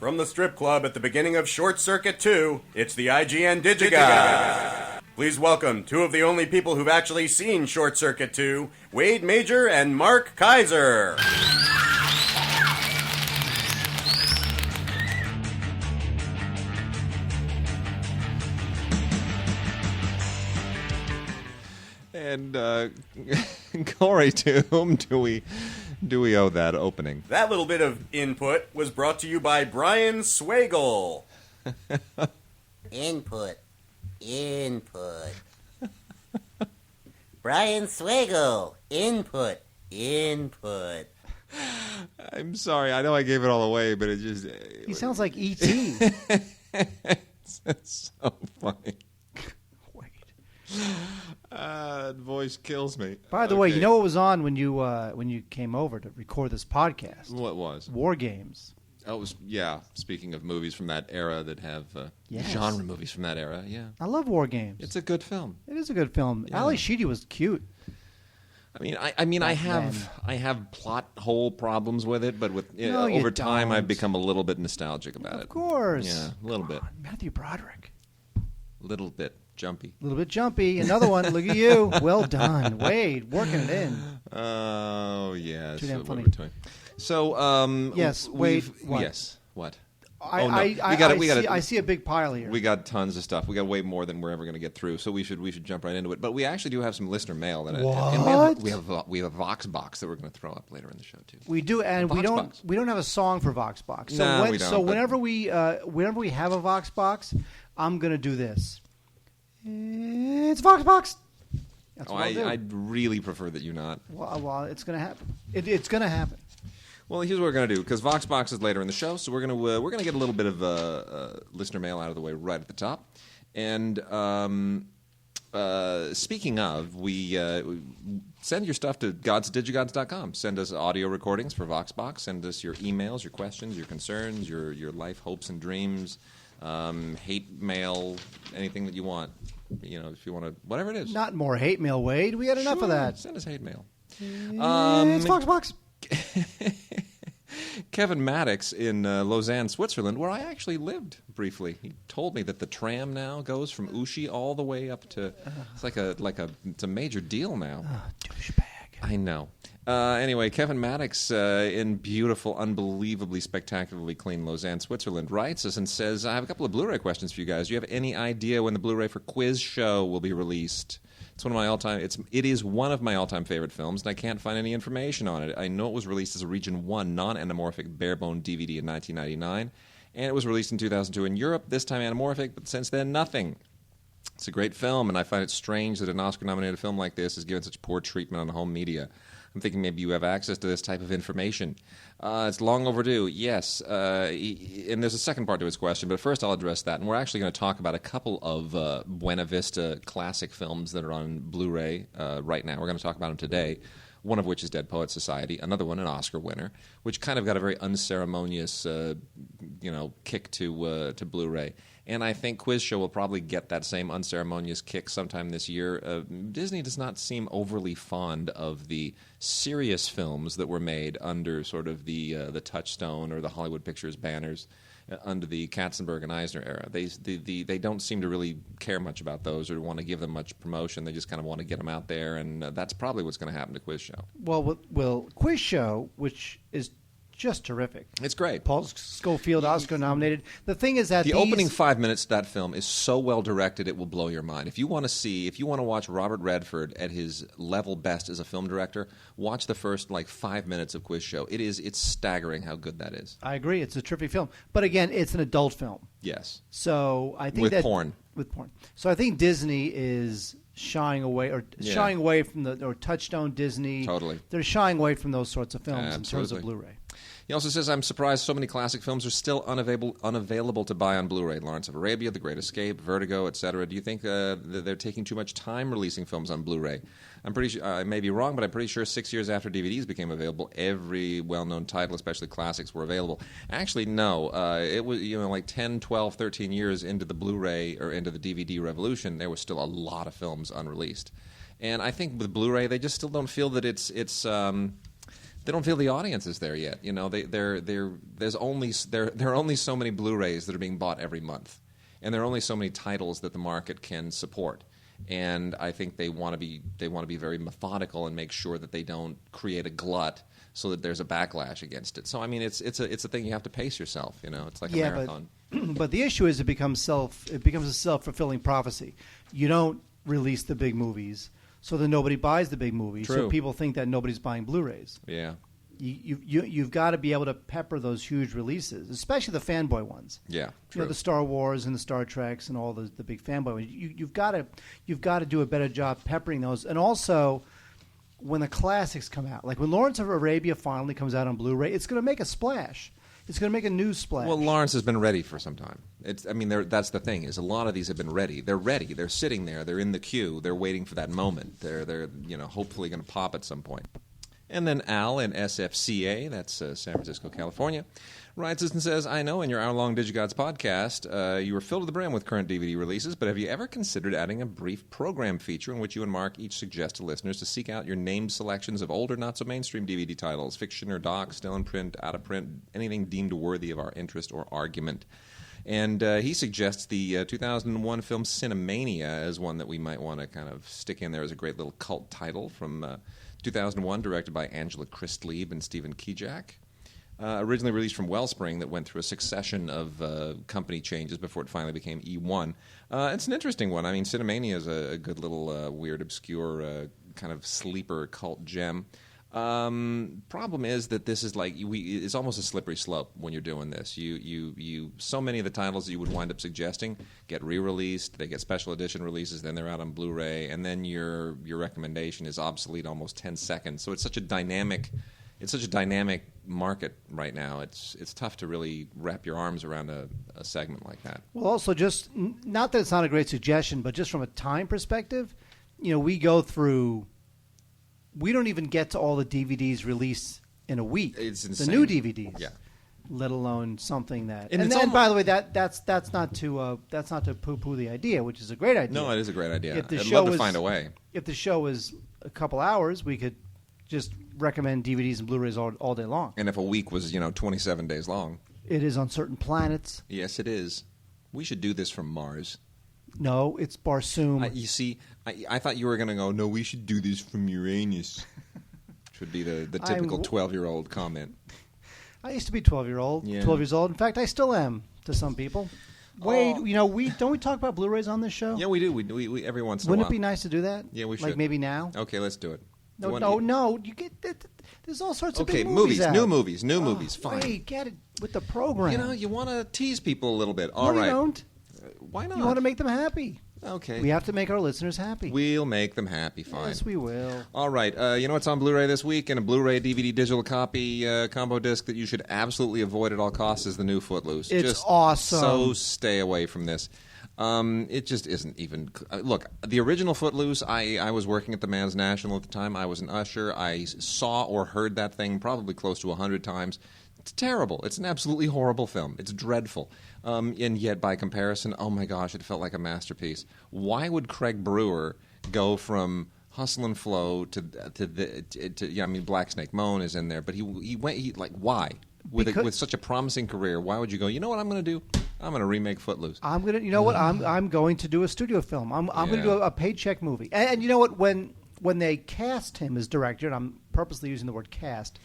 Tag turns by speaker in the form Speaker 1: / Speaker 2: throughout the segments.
Speaker 1: From the strip club at the beginning of Short Circuit 2, it's the IGN Digigods. Please welcome two of the only people who've actually seen Short Circuit 2, Wade Major and Mark Kaiser.
Speaker 2: And Corey, to whom do we owe that opening?
Speaker 1: That little bit of input was brought to you by Brian Swagel.
Speaker 3: Input. Brian Swagel. Input.
Speaker 2: I'm sorry, I know I gave it all away, but it just...
Speaker 4: He sounds like E.T.
Speaker 2: It's so funny. Voice kills me.
Speaker 4: By the way, you know what was on when you came over to record this podcast?
Speaker 2: What was?
Speaker 4: War Games.
Speaker 2: Oh, it was, yeah. Speaking of movies from that era that have
Speaker 4: Yes.
Speaker 2: genre movies from that era, yeah.
Speaker 4: I love War Games.
Speaker 2: It's a good film.
Speaker 4: It is a good film.
Speaker 2: Yeah.
Speaker 4: Ali Sheedy was cute.
Speaker 2: I have plot hole problems with it, but with over time I've become a little bit nostalgic about it.
Speaker 4: Of course.
Speaker 2: Yeah, a little bit.
Speaker 4: Matthew Broderick.
Speaker 2: Little bit jumpy.
Speaker 4: A little bit jumpy. Another one. Look at you. Well done. Wade, working it in.
Speaker 2: Oh, yeah.
Speaker 4: Too damn
Speaker 2: what
Speaker 4: funny.
Speaker 2: we're doing. So,
Speaker 4: yes, Wade, what?
Speaker 2: Yes, what?
Speaker 4: I see a big pile here.
Speaker 2: We got tons of stuff. We got way more than we're ever going to get through, so we should jump right into it. But we actually do have some listener mail. And we have a Vox Box that we're going to throw up later in the show too.
Speaker 4: We do, and we don't have a song for Vox Box. So
Speaker 2: we don't.
Speaker 4: So whenever we have a Vox Box, I'm going to do this. It's Vox Box. That's what I'll do.
Speaker 2: I'd really prefer that you not.
Speaker 4: Well, it's going to happen. It's going to happen.
Speaker 2: Well, here's what we're going to do, because Vox Box is later in the show, so we're going to get a little bit of listener mail out of the way right at the top. And speaking of, we send your stuff to godsdigigods.com. Send us audio recordings for Vox Box. Send us your emails, your questions, your concerns, your life hopes and dreams, hate mail, anything that you want. If you want to, whatever it is.
Speaker 4: Not more hate mail, Wade. We had enough of that.
Speaker 2: Send us hate mail.
Speaker 4: It's Vox Box.
Speaker 2: Kevin Maddox in Lausanne, Switzerland, where I actually lived briefly. He told me that the tram now goes from Ushi all the way up to it's a major deal now.
Speaker 4: Douchebag.
Speaker 2: I know. Anyway, Kevin Maddox in beautiful, unbelievably, spectacularly clean Lausanne, Switzerland, writes us and says, I have a couple of Blu-ray questions for you guys. Do you have any idea when the Blu-ray for Quiz Show will be released? It's one of my all-time. It is one of my all-time favorite films, and I can't find any information on it. I know it was released as a Region 1 non-anamorphic barebone DVD in 1999, and it was released in 2002 in Europe. This time anamorphic, but since then nothing. It's a great film, and I find it strange that an Oscar-nominated film like this is given such poor treatment on home media. I'm thinking maybe you have access to this type of information. It's long overdue, yes. And there's a second part to his question, but first I'll address that. And we're actually going to talk about a couple of Buena Vista classic films that are on Blu-ray right now. We're going to talk about them today, one of which is Dead Poets Society, another one an Oscar winner, which kind of got a very unceremonious kick to Blu-ray. And I think Quiz Show will probably get that same unceremonious kick sometime this year. Disney does not seem overly fond of the serious films that were made under sort of the Touchstone or the Hollywood Pictures banners under the Katzenberg and Eisner era. They don't seem to really care much about those or want to give them much promotion. They just kind of want to get them out there, and that's probably what's going to happen to Quiz Show.
Speaker 4: Well, Quiz Show, which is just terrific.
Speaker 2: It's great.
Speaker 4: Paul Scofield, Oscar nominated. The thing is that
Speaker 2: the opening 5 minutes of that film is so well directed it will blow your mind. If you want to watch Robert Redford at his level best as a film director, watch the first 5 minutes of Quiz Show. It's staggering how good that is.
Speaker 4: I agree. It's a terrific film. But again, it's an adult film.
Speaker 2: Yes.
Speaker 4: So I think
Speaker 2: with porn.
Speaker 4: So I think Disney is shying away from Touchstone Disney.
Speaker 2: Totally.
Speaker 4: They're shying away from those sorts of films in terms of Blu-ray.
Speaker 2: He also says, I'm surprised so many classic films are still unavailable to buy on Blu-ray. Lawrence of Arabia, The Great Escape, Vertigo, etc. Do you think they're taking too much time releasing films on Blu-ray? I'm pretty sure, I may be wrong, but I'm pretty sure 6 years after DVDs became available, every well-known title, especially classics, were available. Actually, no. It was 10, 12, 13 years into the Blu-ray or into the DVD revolution, there was still a lot of films unreleased. And I think with Blu-ray, they just still don't feel that it's they don't feel the audience is there yet. You know, there are only so many Blu-rays that are being bought every month, and there are only so many titles that the market can support. And I think they want to be very methodical and make sure that they don't create a glut so that there's a backlash against it. So I mean, it's a thing you have to pace yourself. You know, it's like a marathon.
Speaker 4: But the issue is it becomes a self-fulfilling prophecy. You don't release the big movies, so that nobody buys the big movies.
Speaker 2: True.
Speaker 4: So people think that nobody's buying Blu-rays.
Speaker 2: Yeah.
Speaker 4: You've got to be able to pepper those huge releases, especially the fanboy ones.
Speaker 2: Yeah, true.
Speaker 4: You know, the Star Wars and the Star Treks and all the big fanboy ones. You've got to do a better job peppering those. And also, when the classics come out, like when Lawrence of Arabia finally comes out on Blu-ray, it's going to make a splash. It's going to make a news splash.
Speaker 2: Well, Lawrence has been ready for some time. That's the thing, is a lot of these have been ready. They're ready. They're sitting there. They're in the queue. They're waiting for that moment. They're hopefully going to pop at some point. And then Al in SFCA, that's San Francisco, California, writes us and says, I know in your hour-long Digigods podcast, you were filled to the brim with current DVD releases, but have you ever considered adding a brief program feature in which you and Mark each suggest to listeners to seek out your named selections of older, not-so-mainstream DVD titles, fiction or doc, still in print, out of print, anything deemed worthy of our interest or argument? And he suggests the 2001 film Cinemania as one that we might want to kind of stick in there as a great little cult title from 2001, directed by Angela Christlieb and Stephen Kijak. Originally released from Wellspring, that went through a succession of company changes before it finally became E1. It's an interesting one. I mean, Cinemania is a good little weird, obscure, kind of sleeper cult gem. Problem is that this is like it's almost a slippery slope when you're doing this. You so many of the titles that you would wind up suggesting get re-released, they get special edition releases, then they're out on Blu-ray, and then your recommendation is obsolete almost 10 seconds. So it's such a dynamic market right now. It's tough to really wrap your arms around a segment like that.
Speaker 4: Well, also just not that it's not a great suggestion, but just from a time perspective, we go through. We don't even get to all the DVDs released in a week.
Speaker 2: It's insane.
Speaker 4: The new DVDs,
Speaker 2: yeah.
Speaker 4: Let alone something that.
Speaker 2: And
Speaker 4: then, by the way, that's not to poo-poo the idea, which is a great idea.
Speaker 2: No, it is a great idea.
Speaker 4: If the
Speaker 2: I'd
Speaker 4: show
Speaker 2: love to
Speaker 4: is-
Speaker 2: find a way.
Speaker 4: If the show is a couple hours, we could just recommend DVDs and Blu-rays all day long.
Speaker 2: And if a week was 27 days long.
Speaker 4: It is on certain planets.
Speaker 2: Yes, it is. We should do this from Mars.
Speaker 4: No, it's Barsoom.
Speaker 2: You see, I thought you were going to go, no, we should do this from Uranus. Which would be the typical 12-year-old comment.
Speaker 4: I used to be 12 years old.
Speaker 2: Yeah.
Speaker 4: 12 years old. In fact, I still am to some people. Wade, we don't we talk about Blu-rays on this show?
Speaker 2: Yeah, we do. We every once in a while.
Speaker 4: Wouldn't it be nice to do that?
Speaker 2: Yeah, we should.
Speaker 4: Like maybe now?
Speaker 2: Okay, let's do it.
Speaker 4: No. You get there's all sorts of
Speaker 2: Okay,
Speaker 4: big movies out.
Speaker 2: new movies. Fine.
Speaker 4: Wait, get it with the program.
Speaker 2: You want to tease people a little bit. All
Speaker 4: no,
Speaker 2: right.
Speaker 4: you don't.
Speaker 2: Why not?
Speaker 4: You want to make them happy.
Speaker 2: Okay.
Speaker 4: We have to make our listeners happy.
Speaker 2: We'll make them happy. Fine.
Speaker 4: Yes, we will.
Speaker 2: All right. You know what's on Blu-ray this week? And a Blu-ray DVD digital copy combo disc that you should absolutely avoid at all costs is the new Footloose.
Speaker 4: It's
Speaker 2: just
Speaker 4: awesome.
Speaker 2: So stay away from this. It just isn't even... Look, the original Footloose, I was working at the Man's National at the time. I was an usher. I saw or heard that thing probably close to 100 times. It's terrible. It's an absolutely horrible film. It's dreadful. And yet, by comparison, oh my gosh, it felt like a masterpiece. Why would Craig Brewer go from Hustle and Flow to Black Snake Moan is in there, but he went why? With such a promising career, why would you go, you know what I'm going to do? I'm going to remake Footloose.
Speaker 4: I'm going to, I'm going to do a studio film. I'm going to do a paycheck movie. And you know what? When they cast him as director, and I'm purposely using the word cast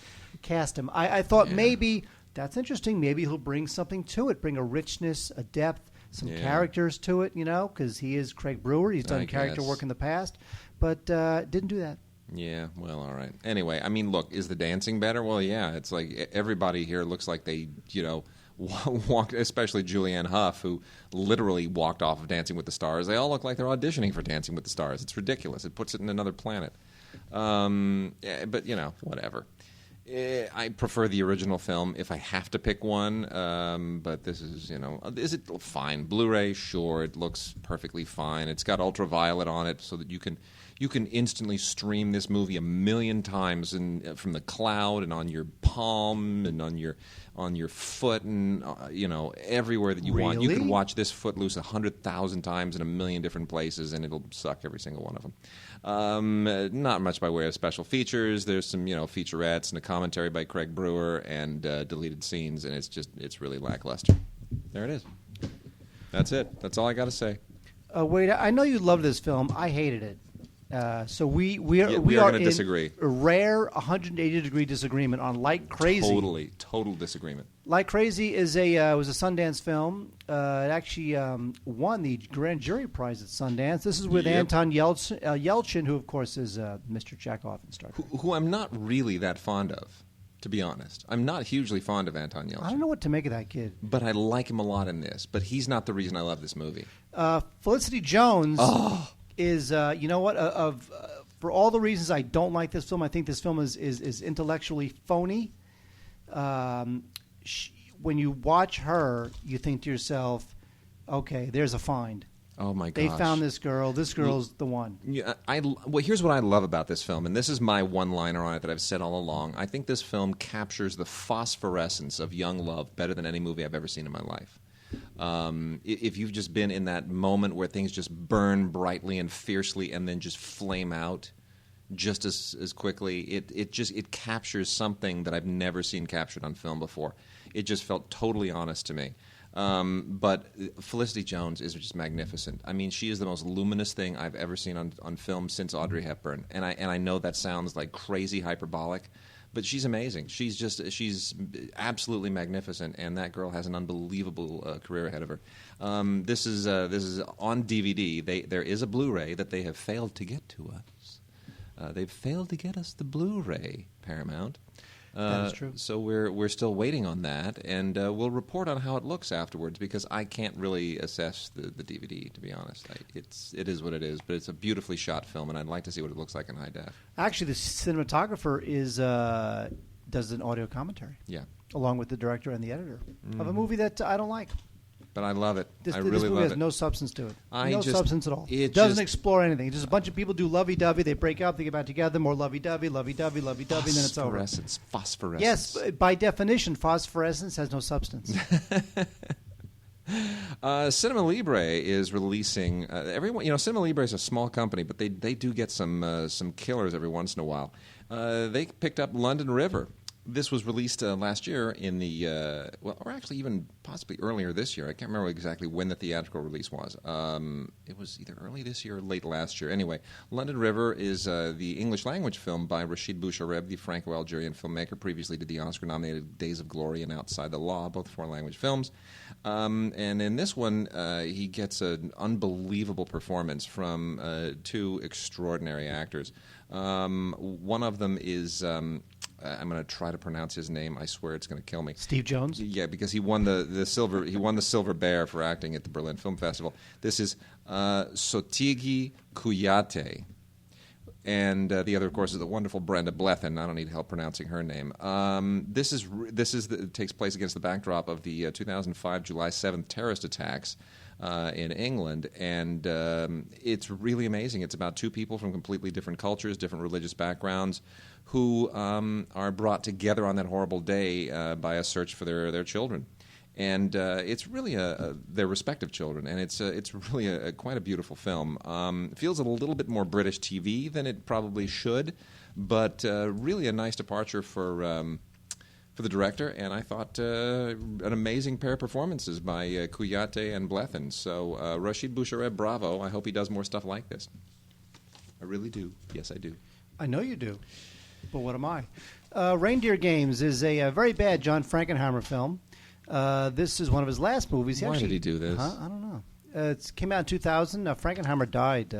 Speaker 4: him, I thought maybe that's interesting. Maybe he'll bring something to it, bring a richness, a depth, some characters to it, because he is Craig Brewer. He's done character work in the past, but didn't do that.
Speaker 2: Yeah, well, all right. Anyway, I mean, look, is the dancing better? Well, yeah. It's like everybody here looks like they, walked, especially Julianne Hough, who literally walked off of Dancing with the Stars. They all look like they're auditioning for Dancing with the Stars. It's ridiculous. It puts it in another planet. But, whatever. I prefer the original film if I have to pick one, but this is, is it fine? Blu-ray, sure, it looks perfectly fine. It's got ultraviolet on it so that you can You can instantly stream this movie 1,000,000 times from the cloud and on your palm and on your foot and everywhere that you want. You can watch this Footloose 100,000 times in 1,000,000 different places, and it'll suck every single one of them. Not much by way of special features. There's some featurettes and a commentary by Craig Brewer and deleted scenes, and it's really lackluster. There it is. That's it. That's all I got to say.
Speaker 4: Wait, I know you loved this film. I hated it. So we are
Speaker 2: going to disagree.
Speaker 4: A rare 180-degree disagreement on Like Crazy.
Speaker 2: Total disagreement.
Speaker 4: Like Crazy was a Sundance film. It actually won the Grand Jury Prize at Sundance. This is with Anton Yelchin, who of course is Mr. Chekhov in Star Trek.
Speaker 2: Who I'm not really that fond of. To be honest, I'm not hugely fond of Anton Yelchin.
Speaker 4: I don't know what to make of that kid.
Speaker 2: But I like him a lot in this. But he's not the reason I love this movie.
Speaker 4: Felicity Jones is, for all the reasons I don't like this film, I think this film is intellectually phony. When you watch her, you think to yourself, okay, there's a find.
Speaker 2: Oh, my gosh.
Speaker 4: They found this girl. This girl's the one.
Speaker 2: Yeah, well, here's what I love about this film, and this is my one-liner on it that I've said all along. I think this film captures the phosphorescence of young love better than any movie I've ever seen in my life. If you've just been in that moment where things just burn brightly and fiercely and then just flame out just as quickly, it captures something that I've never seen captured on film before. It just felt totally honest to me. But Felicity Jones is just magnificent. I mean, she is the most luminous thing I've ever seen on film since Audrey Hepburn. And I know that sounds like crazy hyperbolic, but she's amazing. She's absolutely magnificent, and that girl has an unbelievable career ahead of her. This is on DVD. There is a Blu-ray that they have failed to get to us. They've failed to get us the Blu-ray, Paramount.
Speaker 4: That is true.
Speaker 2: So we're still waiting on that, and we'll report on how it looks afterwards because I can't really assess the DVD, to be honest. It is what it is, but it's a beautifully shot film, and I'd like to see what it looks like in high def.
Speaker 4: Actually, the cinematographer does an audio commentary.
Speaker 2: Yeah.
Speaker 4: Along with the director and the editor of a movie that I don't like.
Speaker 2: But I love it.
Speaker 4: This
Speaker 2: really
Speaker 4: movie
Speaker 2: love
Speaker 4: has
Speaker 2: it.
Speaker 4: No substance to it.
Speaker 2: No
Speaker 4: substance at all. It doesn't explore anything. It's just a bunch of people do lovey-dovey. They break up. They get back together. More lovey-dovey, lovey-dovey, lovey-dovey, and then it's over.
Speaker 2: Phosphorescence.
Speaker 4: Yes, by definition, phosphorescence has no substance.
Speaker 2: Cinema Libre is releasing. Cinema Libre is a small company, but they do get some killers every once in a while. They picked up London River. This was released last year in the, or actually even possibly earlier this year. I can't remember exactly when the theatrical release was. It was either early this year or late last year. Anyway, London River is the English-language film by Rashid Bouchareb, the Franco-Algerian filmmaker. Previously did the Oscar-nominated Days of Glory and Outside the Law, both foreign-language films. And in this one, he gets an unbelievable performance from two extraordinary actors. One of them is... I'm going to try to pronounce his name. I swear it's going to kill me.
Speaker 4: Steve Jones?
Speaker 2: Yeah, because he won the Silver Bear for acting at the Berlin Film Festival. This is Sotigi Kuyate. And the other, of course, is the wonderful Brenda Blethyn. I don't need help pronouncing her name. It takes place against the backdrop of the 2005 July 7th terrorist attacks in England, and it's really amazing. It's about two people from completely different cultures, different religious backgrounds, who are brought together on that horrible day by a search for their children. And it's really their respective children, and it's really quite a beautiful film. It feels a little bit more British TV than it probably should, but really a nice departure for the director. And I thought an amazing pair of performances by Kuyate and Blethyn. So Rashid Bouchareb, bravo! I hope he does more stuff like this. I really do. Yes, I do.
Speaker 4: I know you do. But what am I? Reindeer Games is a very bad John Frankenheimer film. This is one of his last movies.
Speaker 2: Why did he do this?
Speaker 4: I don't know. It came out in 2000. Frankenheimer died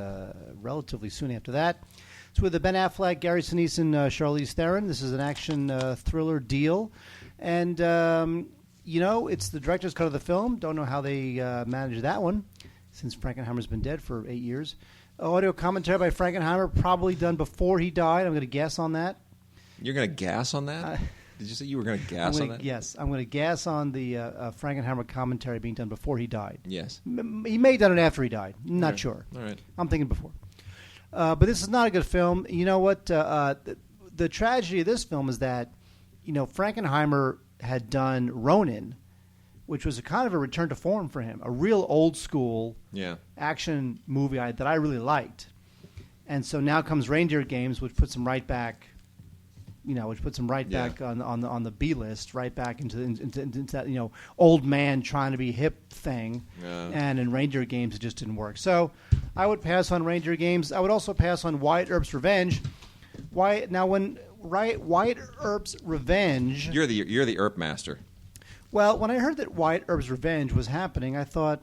Speaker 4: relatively soon after that. It's with Ben Affleck, Gary Sinise, and Charlize Theron. This is an action thriller deal. And, it's the director's cut of the film. Don't know how they managed that one, since Frankenheimer's been dead for 8 years. Audio commentary by Frankenheimer, probably done before he died. I'm going to guess on that.
Speaker 2: You're going to gas on that? Did you say you were going to gas on that?
Speaker 4: Yes, I'm going to gas on the Frankenheimer commentary being done before he died.
Speaker 2: Yes.
Speaker 4: He may have done it after he died. Not sure.
Speaker 2: All right.
Speaker 4: I'm thinking before. But this is not a good film. You know what? The tragedy of this film is that, Frankenheimer had done Ronin, which was a kind of a return to form for him, a real old school action movie that I really liked. And so now comes Reindeer Games, which puts him right back, back on the B list, right back into that old man trying to be hip thing. Yeah. And in Reindeer Games, it just didn't work. So I would pass on Reindeer Games. I would also pass on Wyatt Earp's Revenge. Wyatt Earp's Revenge.
Speaker 2: You're the Earp master.
Speaker 4: Well, when I heard that Wyatt Earp's Revenge was happening, I thought,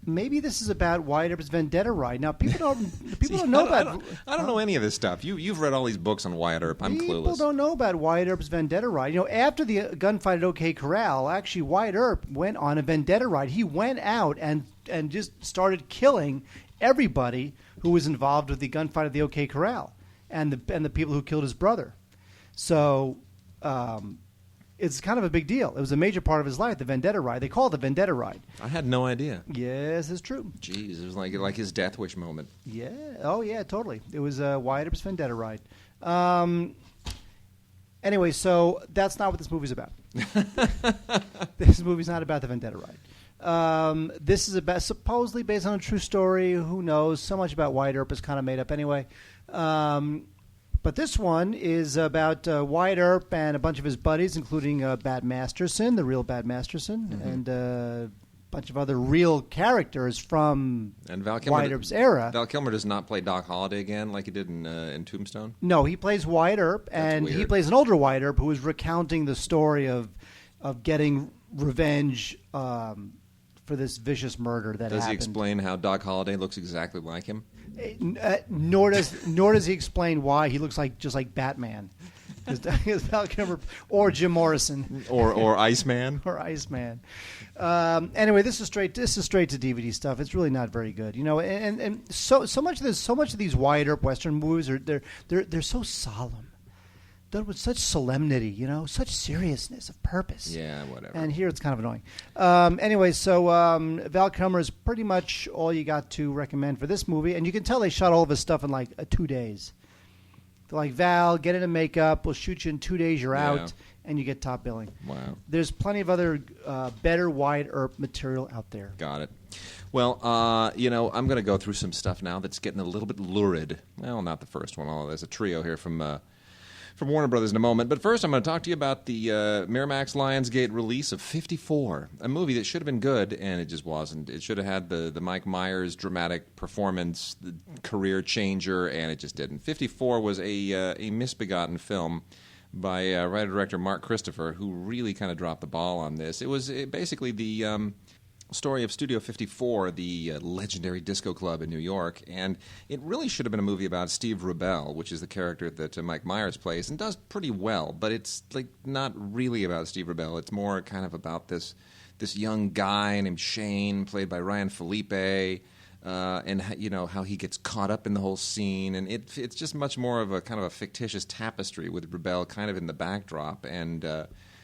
Speaker 4: maybe this is about Wyatt Earp's Vendetta ride. Now, people don't know about.
Speaker 2: I don't know any of this stuff. You've read all these books on Wyatt Earp. I'm clueless.
Speaker 4: People don't know about Wyatt Earp's Vendetta ride. After the gunfight at OK Corral, actually Wyatt Earp went on a Vendetta ride. He went out and just started killing everybody who was involved with the gunfight at the OK Corral and the people who killed his brother. So. It's kind of a big deal. It was a major part of his life, the Vendetta ride. They call it the Vendetta ride.
Speaker 2: I had no idea.
Speaker 4: Yes, it's true.
Speaker 2: Jeez, it was like his Death Wish moment.
Speaker 4: Yeah. Oh, yeah, totally. It was Wyatt Earp's Vendetta ride. Anyway, so that's not what this movie's about. This movie's not about the Vendetta ride. This is supposedly based on a true story. Who knows? So much about Wyatt Earp is kind of made up anyway. But this one is about Wyatt Earp and a bunch of his buddies, including Bat Masterson, the real Bat Masterson, and a bunch of other real characters from Wyatt Earp's era.
Speaker 2: Val Kilmer does not play Doc Holliday again like he did in Tombstone?
Speaker 4: No, he plays Wyatt Earp, and he plays an older Wyatt Earp who is recounting the story of getting revenge for this vicious murder that happened.
Speaker 2: Does he explain how Doc Holliday looks exactly like him?
Speaker 4: Nor does he explain why he looks just like Batman, Val Kilmer or Jim Morrison
Speaker 2: or Iceman
Speaker 4: or Iceman. Anyway, this is straight to DVD stuff. It's really not very good, And so much of these Wyatt Earp Western movies they're so solemn. Done with such solemnity, such seriousness of purpose.
Speaker 2: Yeah, whatever.
Speaker 4: And here it's kind of annoying. Anyway, so Val Kilmer is pretty much all you got to recommend for this movie. And you can tell they shot all of his stuff in 2 days. They're like, Val, get into makeup. We'll shoot you in 2 days. You're out. And you get top billing.
Speaker 2: Wow.
Speaker 4: There's plenty of other better Wyatt Earp material out there.
Speaker 2: Got it. Well, I'm going to go through some stuff now that's getting a little bit lurid. Well, not the first one. Although there's a trio here from Warner Brothers in a moment. But first, I'm going to talk to you about the Miramax Lionsgate release of 54, a movie that should have been good, and it just wasn't. It should have had the Mike Myers dramatic performance, the career changer, and it just didn't. 54 was a misbegotten film by writer-director Mark Christopher, who really kind of dropped the ball on this. It was basically the story of Studio 54, the legendary disco club in New York, and it really should have been a movie about Steve Rubell, which is the character that Mike Myers plays, and does pretty well, but it's not really about Steve Rubell. It's more kind of about this young guy named Shane, played by Ryan Felipe, and how he gets caught up in the whole scene, and it's just much more of a kind of a fictitious tapestry with Rubell kind of in the backdrop, and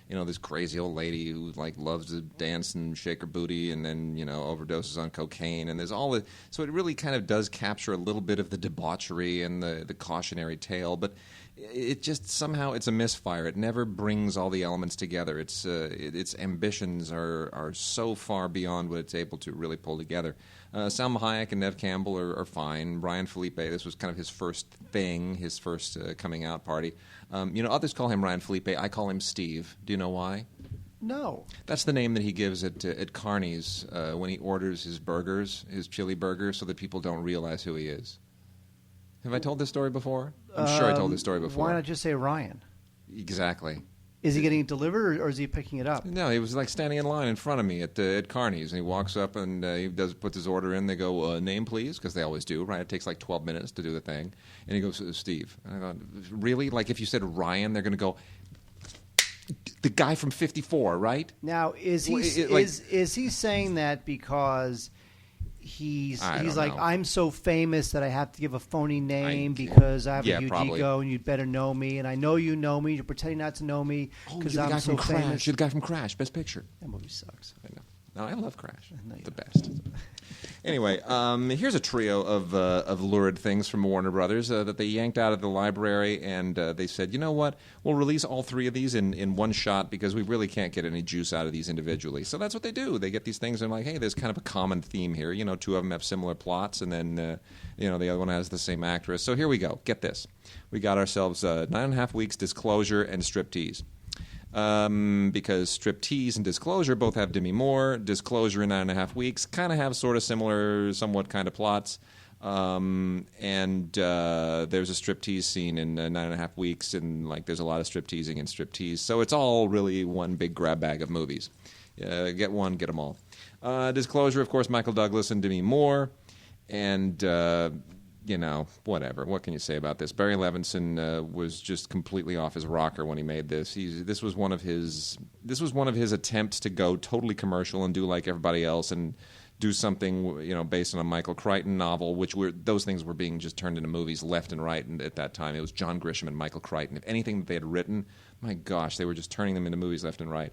Speaker 2: this crazy old lady who loves to dance and shake her booty, and then overdoses on cocaine, and there's all the. So it really kind of does capture a little bit of the debauchery and the cautionary tale, but it just somehow it's a misfire. It never brings all the elements together. Its ambitions are so far beyond what it's able to really pull together. Salma Hayek and Nev Campbell are fine. Ryan Felipe, this was kind of his first thing, his first coming out party. Others call him Ryan Felipe. I call him Steve. Do you know why?
Speaker 4: No.
Speaker 2: That's the name that he gives at Carney's when he orders his burgers, his chili burgers, so that people don't realize who he is. Have I told this story before? I'm sure I told this story before.
Speaker 4: Why not just say Ryan?
Speaker 2: Exactly.
Speaker 4: Is he getting it delivered, or is he picking it up?
Speaker 2: No, he was standing in line in front of me at Carney's, and he walks up and he puts his order in. They go, name please, because they always do, right? It takes 12 minutes to do the thing. And he goes, Steve. And I go, really? If you said Ryan, they're going to go, the guy from 54, right?
Speaker 4: Now, is he saying that because he's like, know. I'm so famous that I have to give a phony name because I have a huge ego and you'd better know me, and I know you know me, you're pretending not to know me because I'm so famous.
Speaker 2: You're the guy from Crash, Best Picture.
Speaker 4: That movie sucks.
Speaker 2: I know. No, I love Crash. The best. Anyway, here's a trio of lurid things from Warner Brothers that they yanked out of the library, and they said, you know what, we'll release all three of these in one shot because we really can't get any juice out of these individually. So that's what they do. They get these things and like, hey, there's kind of a common theme here. You know, two of them have similar plots, and then the other one has the same actress. So here we go. Get this. We got ourselves 9.5 weeks, Disclosure, and Striptease. Because Striptease and Disclosure both have Demi Moore. Disclosure in 9.5 weeks kind of have sort of similar, somewhat kind of plots. And there's a striptease scene in 9.5 weeks, and like there's a lot of stripteasing and striptease. So it's all really one big grab bag of movies. Get one, get them all. Disclosure, of course, Michael Douglas and Demi Moore. And whatever. What can you say about this? Barry Levinson was just completely off his rocker when he made this. This was one of his attempts to go totally commercial and do like everybody else and do something based on a Michael Crichton novel, those things were being just turned into movies left and right. And at that time, it was John Grisham and Michael Crichton. If anything that they had written, my gosh, they were just turning them into movies left and right.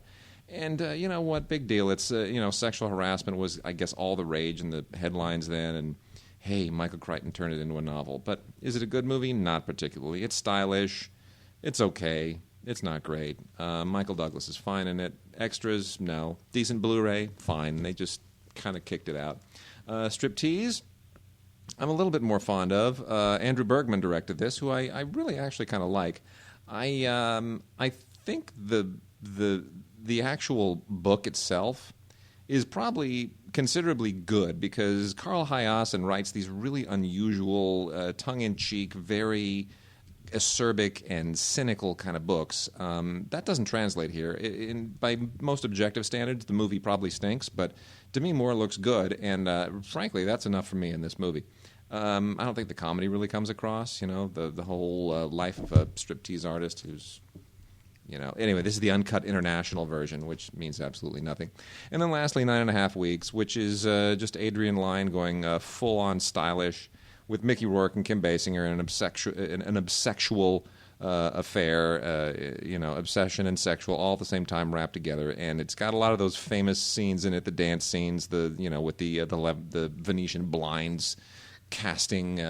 Speaker 2: And you know what? Big deal. It's sexual harassment was, I guess, all the rage in the headlines then. And hey, Michael Crichton turned it into a novel. But is it a good movie? Not particularly. It's stylish. It's okay. It's not great. Michael Douglas is fine in it. Extras, no. Decent Blu-ray, fine. They just kind of kicked it out. Striptease, I'm a little bit more fond of. Andrew Bergman directed this, who I really actually kind of like. I think the actual book itself is probably considerably good because Carl Hiaasen writes these really unusual, tongue-in-cheek, very acerbic and cynical kind of books. That doesn't translate here. By most objective standards, the movie probably stinks, but Demi Moore looks good, and frankly, that's enough for me in this movie. I don't think the comedy really comes across, the whole life of a striptease artist who's anyway, this is the uncut international version, which means absolutely nothing. And then lastly, 9.5 weeks, which is just Adrian Lyne going full-on stylish with Mickey Rourke and Kim Basinger in an obsexual affair, obsession and sexual all at the same time wrapped together. And it's got a lot of those famous scenes in it, the dance scenes, with the Venetian blinds casting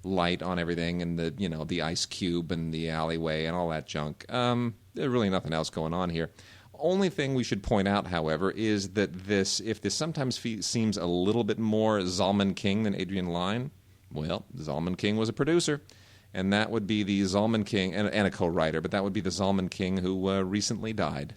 Speaker 2: light on everything, and the ice cube and the alleyway and all that junk. There's really nothing else going on here. Only thing we should point out, however, is that if this sometimes seems a little bit more Zalman King than Adrian Lyne, well, Zalman King was a producer, and that would be the Zalman King, and a co-writer, but that would be the Zalman King who recently died.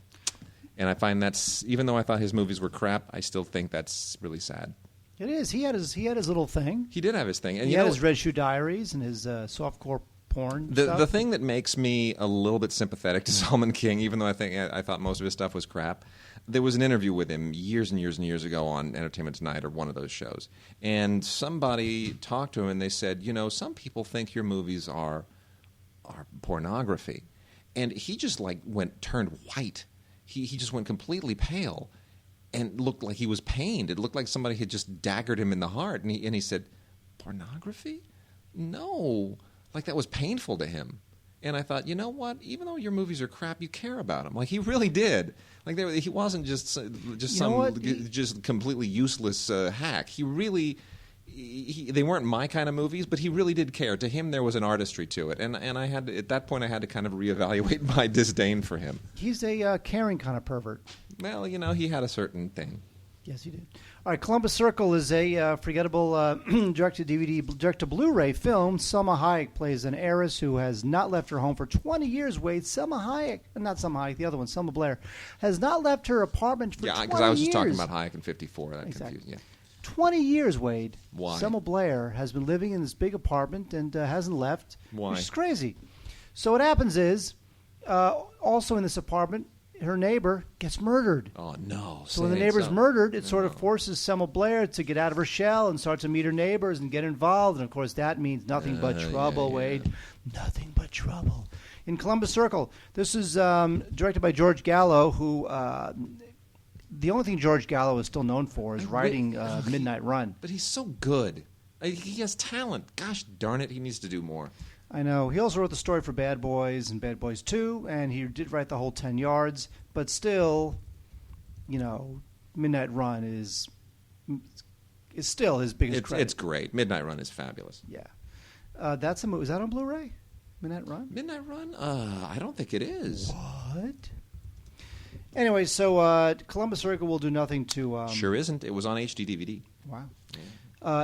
Speaker 2: And I find even though I thought his movies were crap, I still think that's really sad.
Speaker 4: It is. He had his little thing.
Speaker 2: He did have his thing. And
Speaker 4: he had his Red Shoe Diaries and his softcore porn stuff.
Speaker 2: The thing that makes me a little bit sympathetic to Zalman King, even though I thought most of his stuff was crap, there was an interview with him years and years and years ago on Entertainment Tonight or one of those shows. And somebody talked to him and they said, some people think your movies are pornography. And he just turned white. He just went completely pale. And looked like he was pained. It looked like somebody had just daggered him in the heart. And he said, pornography? No. Like that was painful to him. And I thought, you know what? Even though your movies are crap, you care about them. Like he really did. Like he wasn't just just completely useless hack. He really... they weren't my kind of movies, but he really did care. To him, there was an artistry to it. And I had at that point, I had to kind of reevaluate my disdain for him.
Speaker 4: He's a caring kind of pervert.
Speaker 2: Well, he had a certain thing.
Speaker 4: Yes, he did. All right, Columbus Circle is a forgettable direct-to-DVD, direct-to-Blu-ray film. Selma Hayek plays an heiress who has not left her home for 20 years, Wade. Selma Hayek, not Selma Hayek, the other one, Selma Blair, has not left her apartment for 20 years. Yeah, because
Speaker 2: I was just talking about Hayek in 54. That
Speaker 4: exactly.
Speaker 2: confused, yeah.
Speaker 4: 20 years, Wade.
Speaker 2: Why?
Speaker 4: Selma Blair has been living in this big apartment and hasn't left.
Speaker 2: Why?
Speaker 4: Which is crazy. So what happens is, also in this apartment, her neighbor gets murdered.
Speaker 2: Oh, no.
Speaker 4: So when the neighbor's murdered, it sort of forces Selma Blair to get out of her shell and start to meet her neighbors and get involved. And, of course, that means nothing but trouble, Wade. Nothing but trouble. In Columbus Circle, this is directed by George Gallo, who... the only thing George Gallo is still known for is writing Midnight Run.
Speaker 2: But he's so good. He has talent. Gosh darn it, he needs to do more.
Speaker 4: I know. He also wrote the story for Bad Boys and Bad Boys 2, and he did write the whole 10 Yards. But still, Midnight Run is still his biggest credit.
Speaker 2: It's great. Midnight Run is fabulous.
Speaker 4: Yeah. That's a movie. Is that on Blu-ray? Midnight Run?
Speaker 2: Midnight Run? I don't think it is.
Speaker 4: What? Anyway, so Columbus Circle will do nothing to...
Speaker 2: Sure isn't. It was on HD DVD.
Speaker 4: Wow.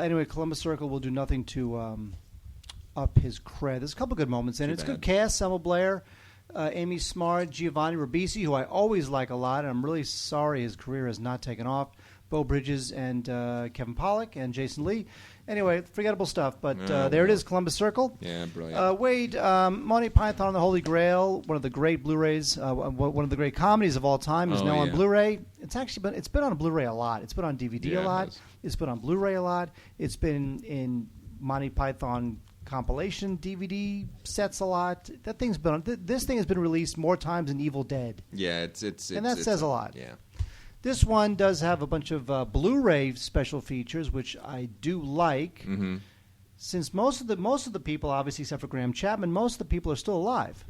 Speaker 4: Anyway, Columbus Circle will do nothing to up his cred. There's a couple good moments in it. It's a good cast. Selma Blair, Amy Smart, Giovanni Ribisi, who I always like a lot, and I'm really sorry his career has not taken off. Bo Bridges and Kevin Pollak and Jason Lee. Anyway, forgettable stuff, but there it is, Columbus Circle.
Speaker 2: Yeah, brilliant.
Speaker 4: Wade, Monty Python and the Holy Grail, one of the great Blu-rays, one of the great comedies of all time, is now on Blu-ray. It's been on Blu-ray a lot. It's been on DVD a lot. It's been on Blu-ray a lot. It's been in Monty Python compilation DVD sets a lot. That thing's been on. This thing has been released more times than Evil Dead.
Speaker 2: Yeah, it's
Speaker 4: and that says a lot.
Speaker 2: Yeah.
Speaker 4: This one does have a bunch of Blu-ray special features, which I do like.
Speaker 2: Mm-hmm.
Speaker 4: Since most of the people, obviously except for Graham Chapman, most of the people are still alive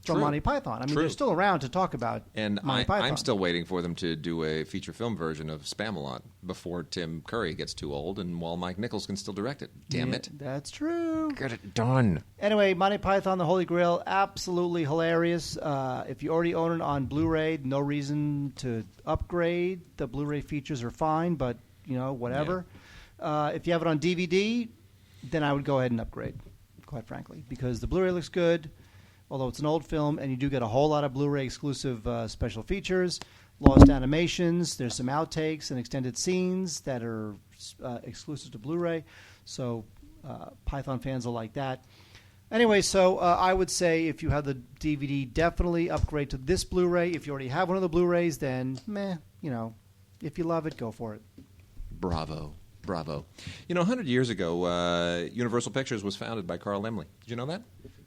Speaker 4: from Monty Python. I mean, they're still around to talk about Monty Python.
Speaker 2: I'm still waiting for them to do a feature film version of Spamalot before Tim Curry gets too old and while Mike Nichols can still direct it. Damn it.
Speaker 4: That's true.
Speaker 2: Get it done.
Speaker 4: Anyway, Monty Python, The Holy Grail, absolutely hilarious. If you already own it on Blu-ray, no reason to upgrade. The Blu-ray features are fine, but, whatever. Yeah. If you have it on DVD, then I would go ahead and upgrade, quite frankly, because the Blu-ray looks good. Although it's an old film, and you do get a whole lot of Blu-ray exclusive special features, lost animations. There's some outtakes and extended scenes that are exclusive to Blu-ray. So Python fans will like that. Anyway, so I would say if you have the DVD, definitely upgrade to this Blu-ray. If you already have one of the Blu-rays, then if you love it, go for it.
Speaker 2: Bravo. 100 years ago, Universal Pictures was founded by Carl Laemmle. Did you know that?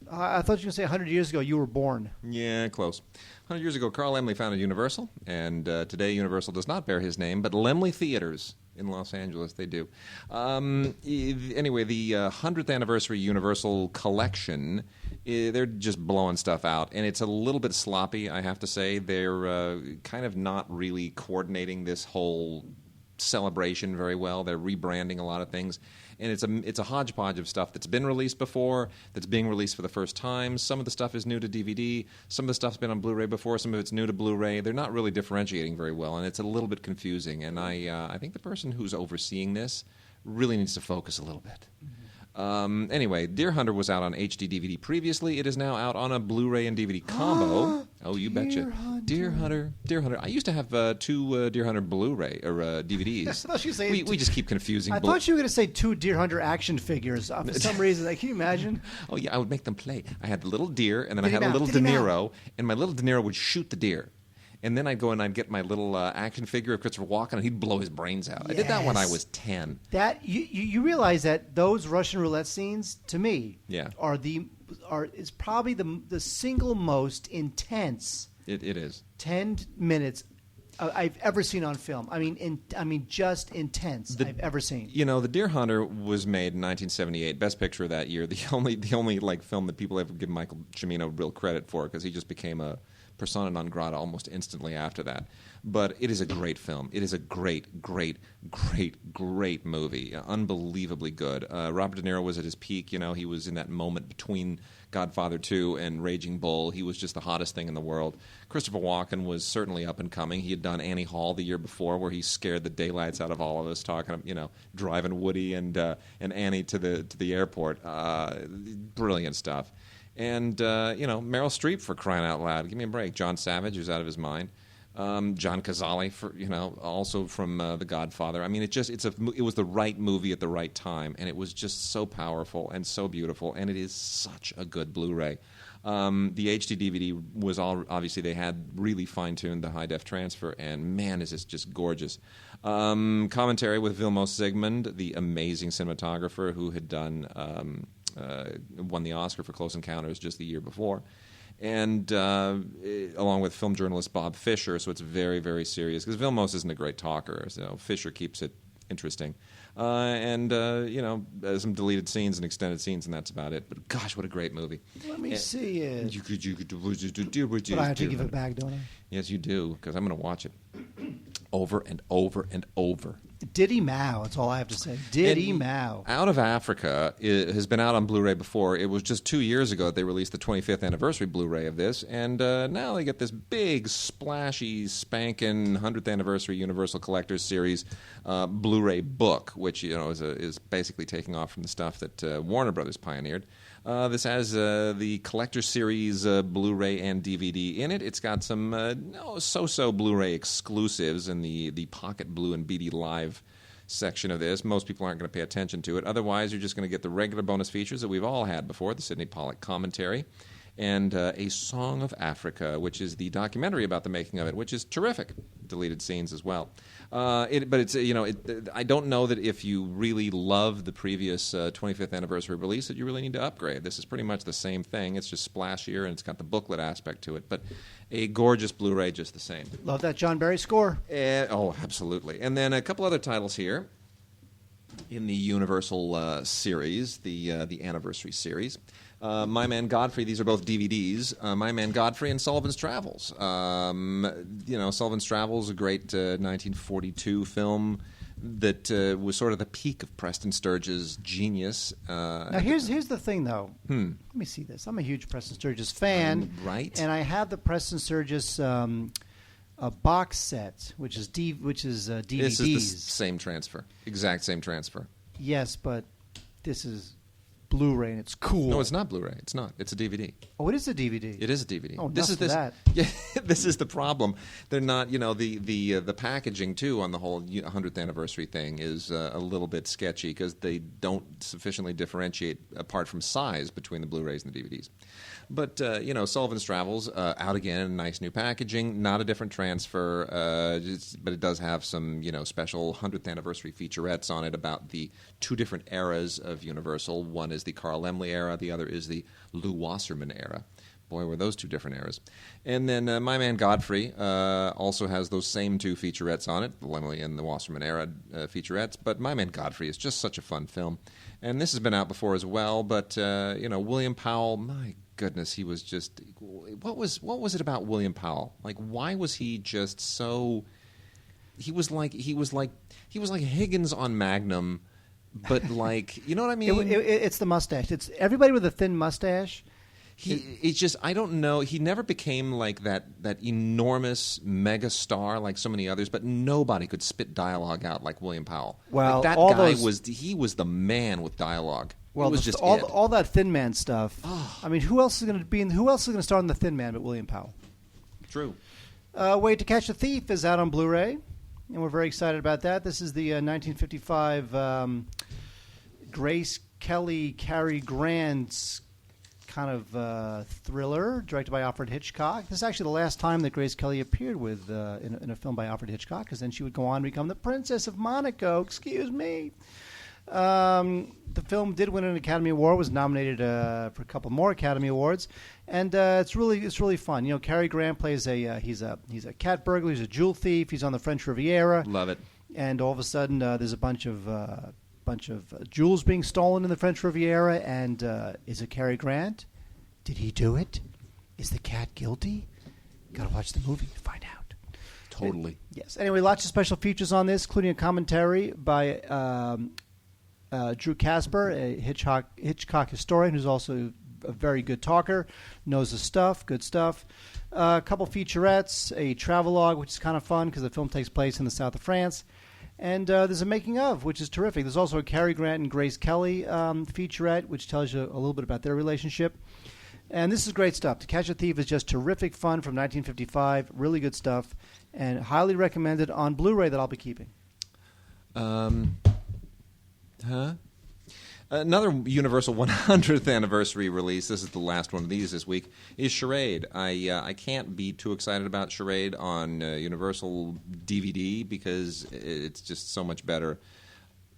Speaker 4: I thought you were going to say 100 years ago you were born.
Speaker 2: Yeah, close. 100 years ago, Carl Laemmle founded Universal, and today Universal does not bear his name, but Laemmle Theaters in Los Angeles, they do. Anyway, the 100th anniversary Universal collection, they're just blowing stuff out, and it's a little bit sloppy, I have to say. They're kind of not really coordinating this whole celebration very well. They're rebranding a lot of things. And it's a hodgepodge of stuff that's been released before, that's being released for the first time. Some of the stuff is new to DVD. Some of the stuff's been on Blu-ray before. Some of it's new to Blu-ray. They're not really differentiating very well, and it's a little bit confusing. And I think the person who's overseeing this really needs to focus a little bit. Anyway, Deer Hunter was out on HD DVD previously. It is now out on a Blu-ray and DVD combo. Oh, you betcha. Deer Hunter. I used to have two Deer Hunter Blu-ray or DVDs.
Speaker 4: I thought you were saying
Speaker 2: we just keep confusing.
Speaker 4: I thought you were going to say two Deer Hunter action figures. For some reason, can you imagine?
Speaker 2: Oh yeah, I would make them play. I had the little deer, and then I had a little De Niro, and my little De Niro would shoot the deer. And then I'd go and I'd get my little action figure of Christopher Walken, and he'd blow his brains out. Yes. I did that when I was 10.
Speaker 4: That you realize that those Russian roulette scenes, to me, is probably the single most intense.
Speaker 2: It is
Speaker 4: 10 minutes I've ever seen on film. I mean, just intense. I've ever seen.
Speaker 2: The Deer Hunter was made in 1978, Best Picture of that year. The only like film that people ever give Michael Cimino real credit for, because he just became a persona non grata almost instantly after that. But it is a great film. It is a great movie. Unbelievably good. Robert De Niro was at his peak. He was in that moment between Godfather 2 and Raging Bull. He was just the hottest thing in the world. Christopher Walken was certainly up and coming. He had done Annie Hall the year before, where he scared the daylights out of all of us, driving Woody and Annie to the airport. Brilliant stuff. And, Meryl Streep, for crying out loud. Give me a break. John Savage, who's out of his mind. John Cazale, also from The Godfather. I mean, it was the right movie at the right time, and it was just so powerful and so beautiful, and it is such a good Blu-ray. The HD DVD was obviously they had really fine-tuned the high-def transfer, and man, is this just gorgeous. Commentary with Vilmos Zsigmond, the amazing cinematographer who had done won the Oscar for Close Encounters just the year before. And along with film journalist Bob Fisher, so it's very, very serious, because Vilmos isn't a great talker, so Fisher keeps it interesting. And some deleted scenes and extended scenes, and that's about it. But gosh, what a great movie.
Speaker 4: Let me see it.
Speaker 2: You could
Speaker 4: But I have to give it back, don't I?
Speaker 2: Yes, you do, because I'm going to watch it. over and over and over.
Speaker 4: Diddy Mao, that's all I have to say. Diddy Mao.
Speaker 2: Out of Africa has been out on Blu-ray before. It was just 2 years ago that they released the 25th anniversary Blu-ray of this, and now they get this big, splashy, spanking 100th anniversary Universal Collectors Series Blu-ray book, which is basically taking off from the stuff that Warner Brothers pioneered. This has the Collector Series Blu-ray and DVD in it. It's got some so-so Blu-ray exclusives in the Pocket Blue and BD Live section of this. Most people aren't going to pay attention to it. Otherwise, you're just going to get the regular bonus features that we've all had before, the Sidney Pollack commentary, and A Song of Africa, which is the documentary about the making of it, which is terrific. Deleted scenes as well. But it's I don't know that if you really love the previous 25th anniversary release that you really need to upgrade. This is pretty much the same thing. It's just splashier and it's got the booklet aspect to it. But a gorgeous Blu-ray just the same.
Speaker 4: Love that John Barry score.
Speaker 2: Absolutely. And then a couple other titles here in the Universal series, the anniversary series. My Man Godfrey, these are both DVDs. My Man Godfrey and Sullivan's Travels. Sullivan's Travels, a great 1942 film that was sort of the peak of Preston Sturges' genius.
Speaker 4: Now, here's the thing, though. Let me see this. I'm a huge Preston Sturges fan.
Speaker 2: Right.
Speaker 4: And I have the Preston Sturges a box set, which is DVDs.
Speaker 2: This is the same transfer. Exact same transfer.
Speaker 4: Yes, but this is Blu-ray and it's cool.
Speaker 2: No, it's not Blu-ray. It's not. It's a DVD.
Speaker 4: Oh, it is a DVD.
Speaker 2: It is a DVD.
Speaker 4: Oh, this is that.
Speaker 2: Yeah, this is the problem. They're not. The packaging too on the whole 100th anniversary thing is a little bit sketchy because they don't sufficiently differentiate apart from size between the Blu-rays and the DVDs. But Sullivan's Travels out again in nice new packaging. Not a different transfer, but it does have some special 100th anniversary featurettes on it about the two different eras of Universal. One is the Carl Laemmle era. The other is the Lew Wasserman era. Boy, were those two different eras. And then My Man Godfrey also has those same two featurettes on it, the Laemmle and the Wasserman era featurettes. But My Man Godfrey is just such a fun film. And this has been out before as well. But, William Powell, my goodness, he was just... What was it about William Powell? Like, why was he just so... He was like Higgins on Magnum, but like, you know what I mean?
Speaker 4: It's the mustache. It's everybody with a thin mustache.
Speaker 2: It's just, I don't know. He never became like that enormous mega star like so many others, but nobody could spit dialogue out like William Powell.
Speaker 4: Well,
Speaker 2: that guy was the man with dialogue.
Speaker 4: Well,
Speaker 2: it was just
Speaker 4: all that Thin Man stuff. Oh. I mean, who else is going to star in the Thin Man but William Powell?
Speaker 2: True.
Speaker 4: Wait to Catch a Thief is out on Blu-ray, and we're very excited about that. This is the 1955 Grace Kelly, Cary Grant's kind of thriller, directed by Alfred Hitchcock. This is actually the last time that Grace Kelly appeared with in a film by Alfred Hitchcock, because then she would go on to become the Princess of Monaco. Excuse me. The film did win an Academy Award, was nominated for a couple more Academy Awards, and it's really fun. Cary Grant plays he's a cat burglar, he's a jewel thief, he's on the French Riviera.
Speaker 2: Love it.
Speaker 4: And all of a sudden, there's a bunch of jewels being stolen in the French Riviera, and is it Cary Grant? Did he do it? Is the cat guilty? Got to watch the movie to find out.
Speaker 2: Totally.
Speaker 4: Yes. Anyway, lots of special features on this, including a commentary by Drew Casper, a Hitchcock historian who's also a very good talker, knows the stuff, good stuff. A couple featurettes, a travelogue, which is kind of fun because the film takes place in the south of France. And there's a making of, which is terrific. There's also a Cary Grant and Grace Kelly featurette, which tells you a little bit about their relationship. And this is great stuff. To Catch a Thief is just terrific fun from 1955. Really good stuff. And highly recommended on Blu-ray that I'll be keeping.
Speaker 2: Another Universal 100th anniversary release, this is the last one of these this week, is Charade. I can't be too excited about Charade on Universal DVD because it's just so much better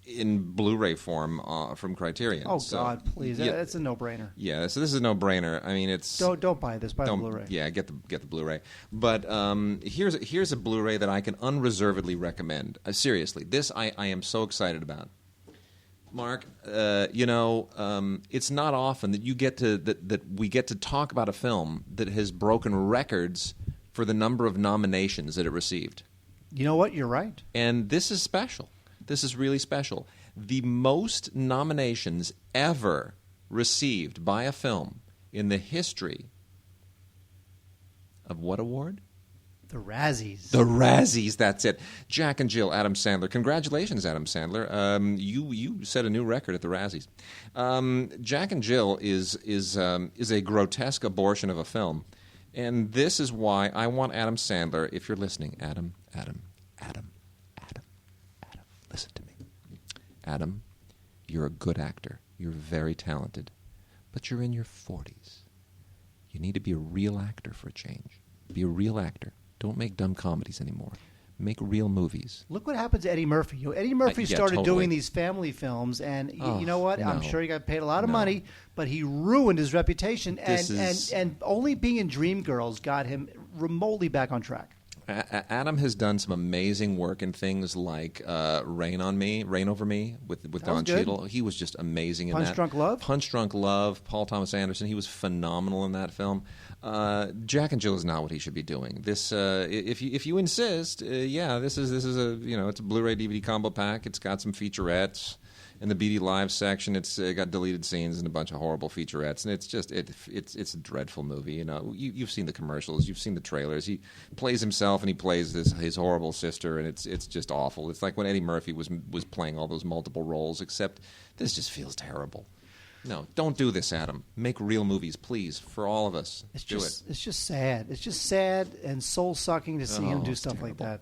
Speaker 2: in Blu-ray form from Criterion.
Speaker 4: Oh, God, please.
Speaker 2: Yeah,
Speaker 4: that's a no-brainer.
Speaker 2: Yeah, so this is a no-brainer. I mean, it's...
Speaker 4: Don't buy this. Buy the Blu-ray.
Speaker 2: Yeah, get the Blu-ray. But here's a Blu-ray that I can unreservedly recommend. Seriously, this I am so excited about. Mark, it's not often that you get to that we get to talk about a film that has broken records for the number of nominations that it received.
Speaker 4: You know what? You're right.
Speaker 2: And this is special. This is really special. The most nominations ever received by a film in the history of what award?
Speaker 4: The Razzies.
Speaker 2: The Razzies, that's it. Jack and Jill, Adam Sandler. Congratulations, Adam Sandler. You set a new record at the Razzies. Jack and Jill is a grotesque abortion of a film. And this is why I want Adam Sandler, if you're listening, Adam, listen to me. Adam, you're a good actor. You're very talented. But you're in your 40s. You need to be a real actor for a change. Be a real actor. Don't make dumb comedies anymore. Make real movies.
Speaker 4: Look what happened to Eddie Murphy. Eddie Murphy started
Speaker 2: totally
Speaker 4: doing these family films, and you know what?
Speaker 2: No.
Speaker 4: I'm sure he got paid a lot of money, but he ruined his reputation, and only being in Dreamgirls got him remotely back on track.
Speaker 2: Adam has done some amazing work in things like Rain Over Me with Don Cheadle. He was just amazing in that. Punch Drunk Love, Paul Thomas Anderson. He was phenomenal in that film. Jack and Jill is not what he should be doing. This, if you insist, this is a it's a Blu-ray DVD combo pack. It's got some featurettes. In the BD Live section, it's got deleted scenes and a bunch of horrible featurettes, and it's just it's a dreadful movie. You've seen the commercials, you've seen the trailers. He plays himself and he plays his horrible sister, and it's just awful. It's like when Eddie Murphy was playing all those multiple roles, except this just feels terrible. No, don't do this, Adam. Make real movies, please, for all of us. It's
Speaker 4: just sad. It's just sad and soul-sucking to see him do stuff
Speaker 2: terrible.
Speaker 4: like that.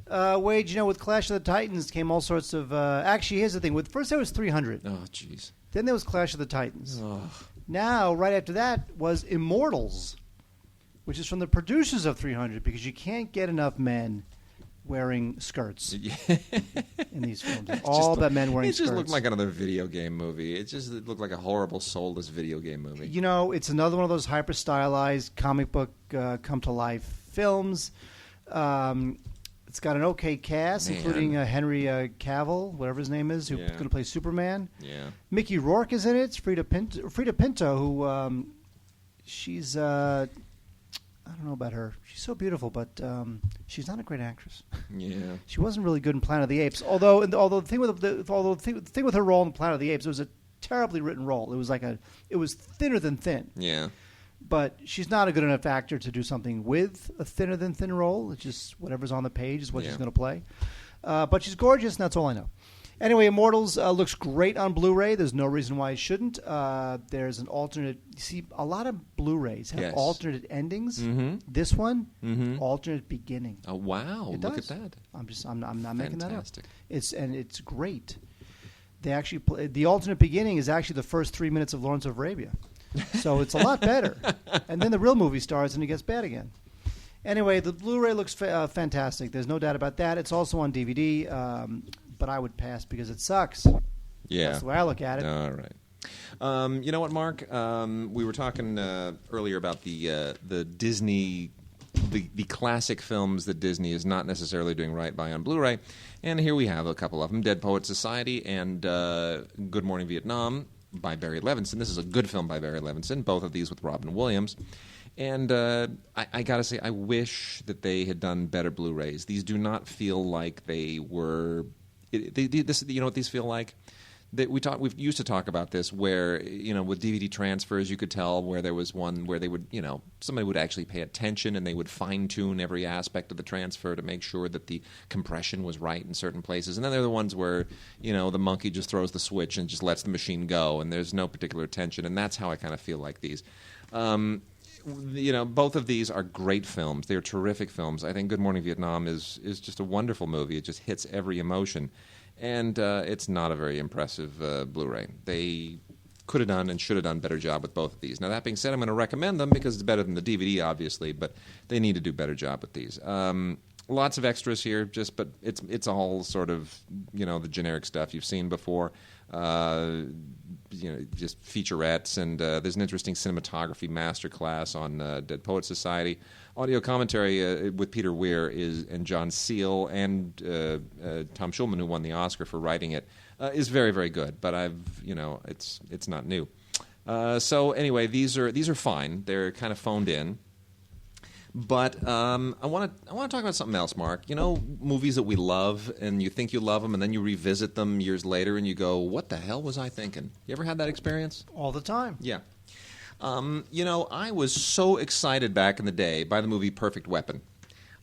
Speaker 2: Awful.
Speaker 4: Wade, with Clash of the Titans came all sorts of... actually, here's the thing. First there was 300.
Speaker 2: Oh, jeez.
Speaker 4: Then there was Clash of the Titans.
Speaker 2: Oh.
Speaker 4: Now, right after that, was Immortals, which is from the producers of 300, because you can't get enough men wearing skirts in these films. All the men wearing skirts.
Speaker 2: It just looked like another video game movie. It looked like a horrible, soulless video game movie.
Speaker 4: It's another one of those hyper-stylized comic book come-to-life films. It's got an okay cast, including Henry Cavill, whatever his name is, who's going to play Superman.
Speaker 2: Yeah.
Speaker 4: Mickey Rourke is in it. It's Frida Pinto, who she's... I don't know about her. She's so beautiful, but she's not a great actress.
Speaker 2: Yeah,
Speaker 4: she wasn't really good in Planet of the Apes. Although the thing with her role in Planet of the Apes, it was a terribly written role. It was thinner than thin.
Speaker 2: Yeah,
Speaker 4: but she's not a good enough actor to do something with a thinner than thin role. It's just whatever's on the page is what she's going to play. But she's gorgeous, and that's all I know. Anyway, Immortals looks great on Blu-ray. There's no reason why it shouldn't. There's an alternate. You see, a lot of Blu-rays have alternate endings.
Speaker 2: Mm-hmm.
Speaker 4: This one, alternate beginning.
Speaker 2: Oh wow! Look at that.
Speaker 4: I'm not making that up.
Speaker 2: Fantastic.
Speaker 4: It's great. They actually play, the alternate beginning is actually the first 3 minutes of Lawrence of Arabia, so it's a lot better. And then the real movie starts and it gets bad again. Anyway, the Blu-ray looks fantastic. There's no doubt about that. It's also on DVD. But I would pass because it sucks.
Speaker 2: Yeah.
Speaker 4: That's the way I look at it.
Speaker 2: All right. You know what, Mark? We were talking earlier about the Disney, the classic films that Disney is not necessarily doing right by on Blu-ray. And here we have a couple of them, Dead Poets Society and Good Morning Vietnam by Barry Levinson. This is a good film by Barry Levinson, both of these with Robin Williams. And I got to say, I wish that they had done better Blu-rays. These do not feel like they were... you know what these feel like? We've used to talk about this, where with DVD transfers, you could tell where there was one where they would, somebody would actually pay attention and they would fine tune every aspect of the transfer to make sure that the compression was right in certain places. And then there are the ones where the monkey just throws the switch and just lets the machine go, and there's no particular attention. And that's how I kind of feel like these. Both of these are great films. They're terrific films. I think Good Morning Vietnam is just a wonderful movie. It just hits every emotion. And it's not a very impressive Blu-ray. They could have done and should have done a better job with both of these. Now, that being said, I'm going to recommend them because it's better than the DVD, obviously, but they need to do a better job with these. Lots of extras here, but it's all sort of, the generic stuff you've seen before. Just featurettes, and there's an interesting cinematography masterclass on Dead Poets Society. Audio commentary with Peter Weir and John Seal and Tom Schulman, who won the Oscar for writing it, is very, very good. But it's not new. So anyway, these are fine. They're kind of phoned in. But I want to talk about something else, Mark. You know, movies that we love, and you think you love them, and then you revisit them years later, and you go, "What the hell was I thinking?" You ever had that experience?
Speaker 4: All the time.
Speaker 2: Yeah. You know, I was so excited back in the day by the movie Perfect Weapon.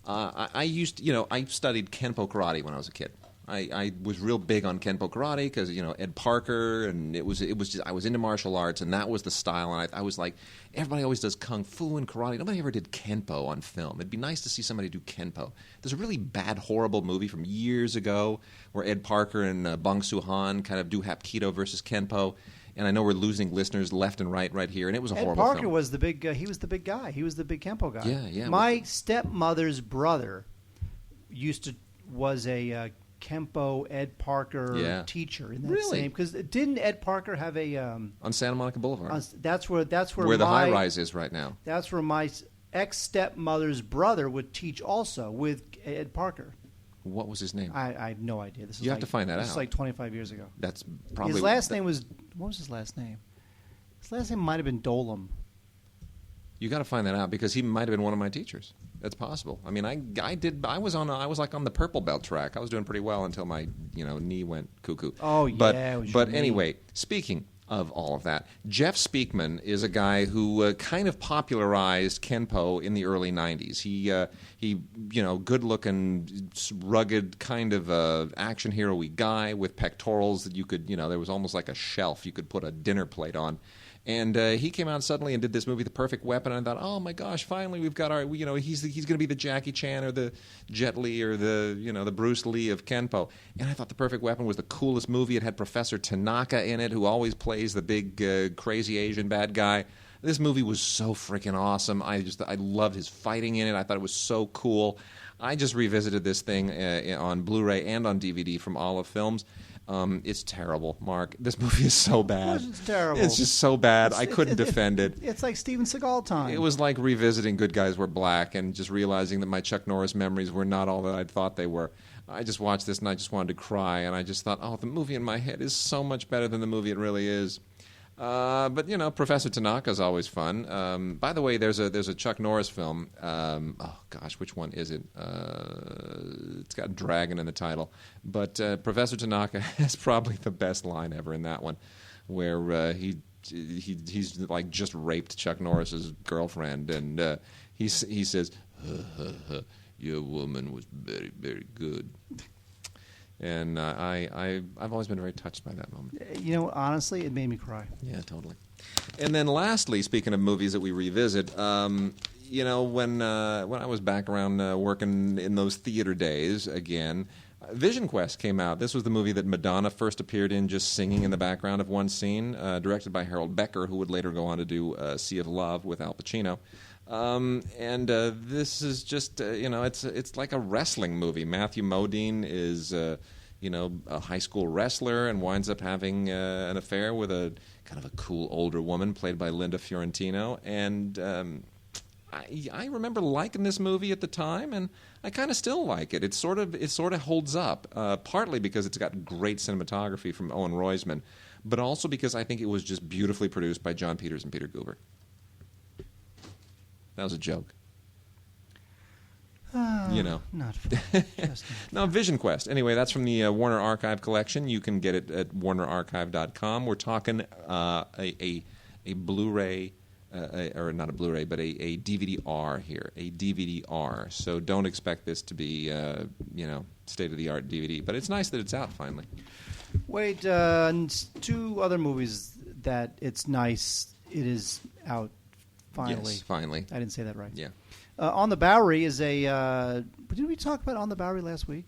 Speaker 2: I studied Kenpo karate when I was a kid. I was real big on Kenpo karate because, you know, Ed Parker, and it was just, I was into martial arts, and that was the style. And I was like, everybody always does kung fu and karate. Nobody ever did Kenpo on film. It'd be nice to see somebody do Kenpo. There's a really bad, horrible movie from years ago where Ed Parker and Bong Soo-han kind of do Hapkido versus Kenpo. And I know we're losing listeners left and right here, and it was a horrible film.
Speaker 4: Ed Parker was the big. He was the big guy. He was the big Kenpo guy.
Speaker 2: Yeah.
Speaker 4: My stepmother's brother was a Kenpo Ed Parker teacher in that same. Because didn't Ed Parker have a
Speaker 2: on Santa Monica Boulevard?
Speaker 4: That's where
Speaker 2: the high rise is right now.
Speaker 4: That's where my ex stepmother's brother would teach also with Ed Parker.
Speaker 2: What was his name?
Speaker 4: I have no idea.
Speaker 2: You have to find that out.
Speaker 4: This is like 25 years ago.
Speaker 2: That's probably
Speaker 4: his last name was. What was his last name? His last name might have been Dolam.
Speaker 2: You got to find that out because he might have been one of my teachers. That's possible. I mean, I was like on the purple belt track. I was doing pretty well until my knee went cuckoo.
Speaker 4: Oh yeah.
Speaker 2: But anyway, speaking of all of that, Jeff Speakman is a guy who kind of popularized Kenpo in the early '90s. He good-looking, rugged kind of action hero-y guy with pectorals that you could, there was almost like a shelf you could put a dinner plate on. And he came out suddenly and did this movie, The Perfect Weapon, and I thought, oh my gosh, finally we've got our, he's going to be the Jackie Chan or the Jet Li or the Bruce Lee of Kenpo. And I thought The Perfect Weapon was the coolest movie. It had Professor Tanaka in it, who always plays the big crazy Asian bad guy. This movie was so freaking awesome. I loved his fighting in it. I thought it was so cool. I just revisited this thing on Blu-ray and on DVD from Olive Films. It's terrible, Mark. This movie is so bad.
Speaker 4: It's terrible.
Speaker 2: It's just so bad. I couldn't defend it.
Speaker 4: It's like Steven Seagal time.
Speaker 2: It was like revisiting Good Guys Were Black and just realizing that my Chuck Norris memories were not all that I thought they were. I just watched this and I just wanted to cry, and I just thought, oh, the movie in my head is so much better than the movie it really is. But Professor Tanaka is always fun. By the way, there's a Chuck Norris film. Oh gosh, which one is it? It's got dragon in the title. But Professor Tanaka has probably the best line ever in that one, where he's like just raped Chuck Norris's girlfriend, and he says, "Your woman was very, very good." And I've always been very touched by that moment.
Speaker 4: Honestly, it made me cry.
Speaker 2: Yeah, totally. And then lastly, speaking of movies that we revisit, when I was back around working in those theater days again, Vision Quest came out. This was the movie that Madonna first appeared in, just singing in the background of one scene, directed by Harold Becker, who would later go on to do Sea of Love with Al Pacino. This is just, it's like a wrestling movie. Matthew Modine is, a high school wrestler and winds up having an affair with a kind of a cool older woman played by Linda Fiorentino. And I remember liking this movie at the time, and I kind of still like it. It sort of holds up, partly because it's got great cinematography from Owen Roizman, but also because I think it was just beautifully produced by John Peters and Peter Guber. That was a joke.
Speaker 4: Not fun.
Speaker 2: No, Vision Quest. Anyway, that's from the Warner Archive collection. You can get it at warnerarchive.com. We're talking a Blu-ray, or not a Blu-ray, but a DVD-R here, a DVD-R. So don't expect this to be, state-of-the-art DVD. But it's nice that it's out finally.
Speaker 4: Wait, two other movies that it's nice it is out. Finally.
Speaker 2: Yes, finally.
Speaker 4: I didn't say that right.
Speaker 2: Yeah.
Speaker 4: On the Bowery is a... did we talk about On the Bowery last week?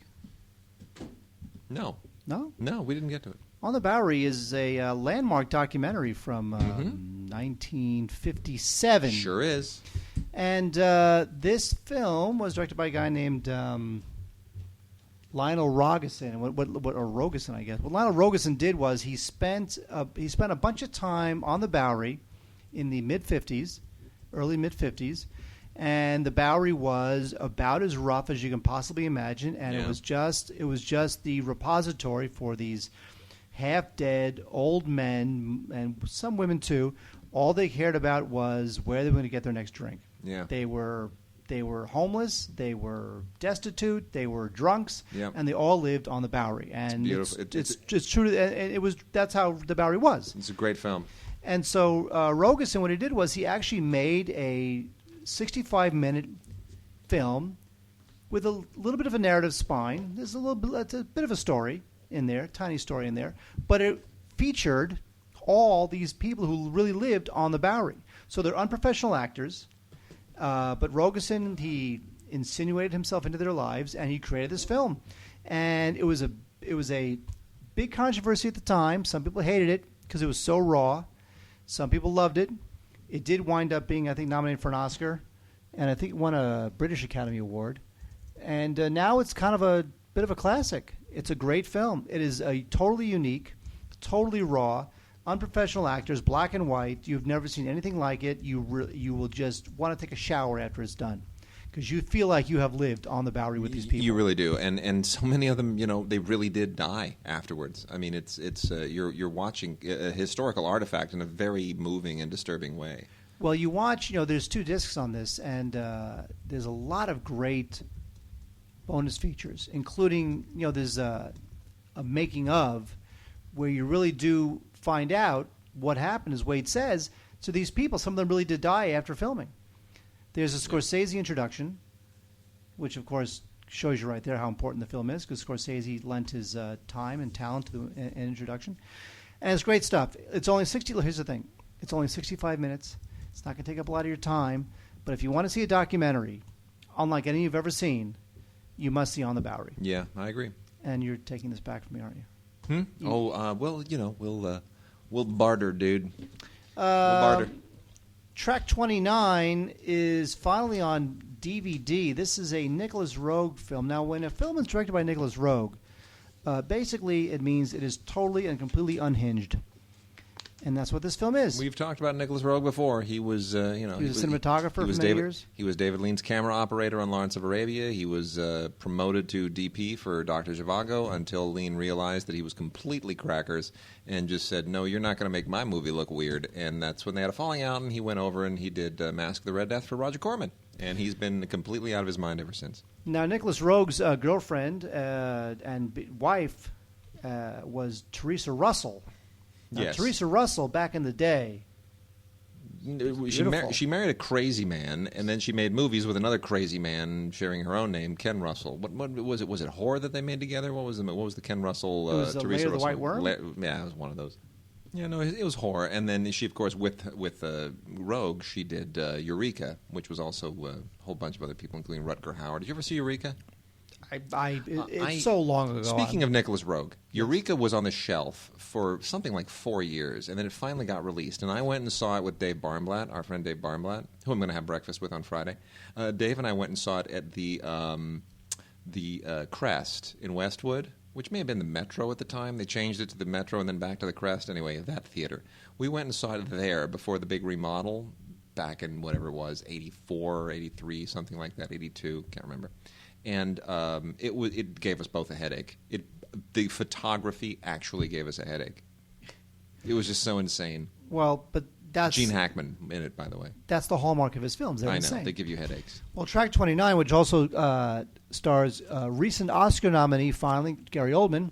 Speaker 2: No.
Speaker 4: No?
Speaker 2: No, we didn't get to it.
Speaker 4: On the Bowery is a landmark documentary from 1957.
Speaker 2: Sure is.
Speaker 4: And this film was directed by a guy named Lionel Rogerson. Or Rogerson, I guess. What Lionel Rogerson did was he spent a bunch of time on the Bowery in the mid-'50s, early mid-'50s, and the Bowery was about as rough as you can possibly imagine, and it was just the repository for these half-dead old men and some women too. All they cared about was where they were going to get their next drink.
Speaker 2: Yeah.
Speaker 4: They were They were homeless. They were destitute. They were drunks,
Speaker 2: Yep.
Speaker 4: and they all lived on the Bowery. And
Speaker 2: beautiful.
Speaker 4: it's true. And it was that's how the Bowery was.
Speaker 2: It's a great film.
Speaker 4: And so Rogerson, what he did was he actually made a 65-minute film with a little bit of a narrative spine. There's it's a bit of a story in there, tiny story in there, but it featured all these people who really lived on the Bowery. So they're unprofessional actors, but Rogerson, he insinuated himself into their lives, and he created this film. And it was a big controversy at the time. Some people hated it because it was so raw. Some people loved it. It did wind up being, I think, nominated for an Oscar, and I think it won a British Academy Award. And now it's kind of a bit of a classic. It's a great film. It is totally unique, totally raw, unprofessional actors, black and white. You've never seen anything like it. You will just want to take a shower after it's done, because you feel like you have lived on the Bowery with these people.
Speaker 2: You really do, and so many of them, they really did die afterwards. I mean, it's you're watching a historical artifact in a very moving and disturbing way.
Speaker 4: Well, you watch. There's 2 discs on this, and there's a lot of great bonus features, including there's a making of where you really do find out what happened, as Wade says, to these people. Some of them really did die after filming. There's a Scorsese introduction, which, of course, shows you right there how important the film is, because Scorsese lent his time and talent to an introduction. And it's great stuff. Here's the thing. It's only 65 minutes. It's not going to take up a lot of your time. But if you want to see a documentary, unlike any you've ever seen, you must see On the Bowery.
Speaker 2: Yeah, I agree.
Speaker 4: And you're taking this back from me, aren't you?
Speaker 2: We'll barter, dude. We'll barter.
Speaker 4: Track 29 is finally on DVD. This is a Nicholas Roeg film. Now, when a film is directed by Nicholas Roeg, basically it means it is totally and completely unhinged. And that's what this film is.
Speaker 2: We've talked about Nicholas Roeg before. He was, he
Speaker 4: was a cinematographer for many years.
Speaker 2: He was David Lean's camera operator on Lawrence of Arabia. He was promoted to DP for Dr. Zhivago until Lean realized that he was completely crackers and just said, "No, you're not going to make my movie look weird." And that's when they had a falling out, and he went over and he did Mask of the Red Death for Roger Corman. And he's been completely out of his mind ever since.
Speaker 4: Now, Nicholas Roeg's girlfriend and wife was Teresa Russell. Now,
Speaker 2: yes.
Speaker 4: Teresa Russell, back in the day,
Speaker 2: she married a crazy man, and then she made movies with another crazy man sharing her own name, Ken Russell. What was it? Was it Horror that they made together? What was the Ken Russell?
Speaker 4: It was
Speaker 2: Teresa
Speaker 4: Lair of the
Speaker 2: Russell?
Speaker 4: White Worm?
Speaker 2: Yeah, it was one of those. Yeah, no, it was Horror, and then she, of course, with Rogue, she did Eureka, which was also a whole bunch of other people, including Rutger Hauer. Did you ever see Eureka?
Speaker 4: It's so long ago.
Speaker 2: Speaking of Nicholas Roeg, Eureka was on the shelf for something like 4 years, and then it finally got released. And I went and saw it with Dave Barnblatt, our friend Dave Barnblatt, who I'm going to have breakfast with on Friday. Dave and I went and saw it at the Crest in Westwood, which may have been the Metro at the time. They changed it to the Metro and then back to the Crest. Anyway, that theater. We went and saw it there before the big remodel back in whatever it was, 84 or 83, something like that, 82, can't remember. And it gave us both a headache. The photography actually gave us a headache. It was just so insane.
Speaker 4: Well, but that's
Speaker 2: Gene Hackman in it, by the way.
Speaker 4: That's the hallmark of his films. They're
Speaker 2: I know,
Speaker 4: insane.
Speaker 2: they give you headaches.
Speaker 4: Well, Track 29, which also stars recent Oscar nominee, finally, Gary Oldman.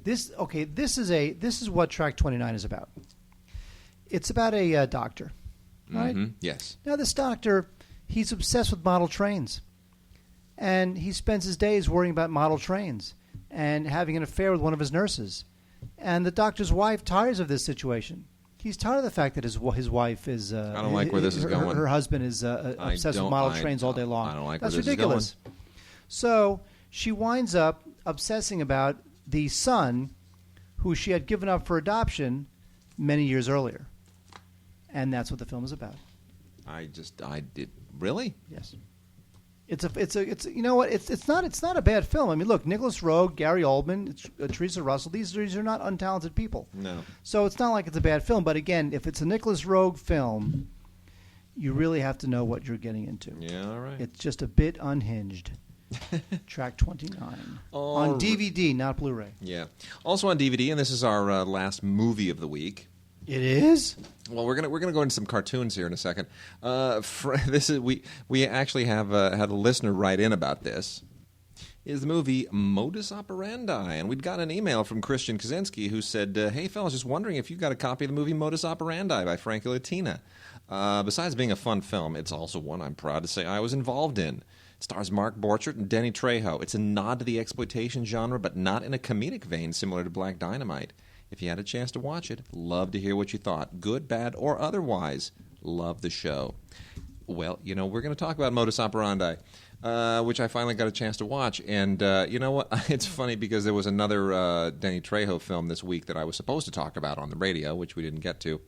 Speaker 4: This is what Track 29 is about. It's about a doctor, right?
Speaker 2: Mm-hmm. Yes.
Speaker 4: Now, this doctor, he's obsessed with model trains. And he spends his days worrying about model trains and having an affair with one of his nurses. And the doctor's wife tires of this situation. He's tired of the fact that his wife is...
Speaker 2: I don't like where this is going.
Speaker 4: Her husband is obsessed with model trains all day long.
Speaker 2: I don't like
Speaker 4: That's
Speaker 2: where this
Speaker 4: ridiculous.
Speaker 2: is going.
Speaker 4: So she winds up obsessing about the son who she had given up for adoption many years earlier. And that's what the film is about.
Speaker 2: Really?
Speaker 4: Yes. It's you know what, it's not a bad film. I mean, look, Nicholas Roeg, Gary Oldman, Teresa Russell, these are not untalented people.
Speaker 2: No.
Speaker 4: So it's not like it's a bad film, but again, if it's a Nicholas Roeg film, you really have to know what you're getting into.
Speaker 2: Yeah, all right.
Speaker 4: It's just a bit unhinged. Track 29 on DVD, not Blu-ray.
Speaker 2: Yeah. Also on DVD, and this is our last movie of the week.
Speaker 4: It is?
Speaker 2: Well, we're gonna go into some cartoons here in a second. We actually have had a listener write in about this. Is the movie Modus Operandi, and we'd got an email from Christian Kaczynski who said, "Hey fellas, just wondering if you got a copy of the movie Modus Operandi by Frankie Latina. Besides being a fun film, it's also one I'm proud to say I was involved in. It stars Mark Borchardt and Denny Trejo. It's a nod to the exploitation genre, but not in a comedic vein similar to Black Dynamite. If you had a chance to watch it, love to hear what you thought, good, bad, or otherwise. Love the show." Well, we're going to talk about Modus Operandi, which I finally got a chance to watch. And you know what? It's funny because there was another Denny Trejo film this week that I was supposed to talk about on the radio, which we didn't get to.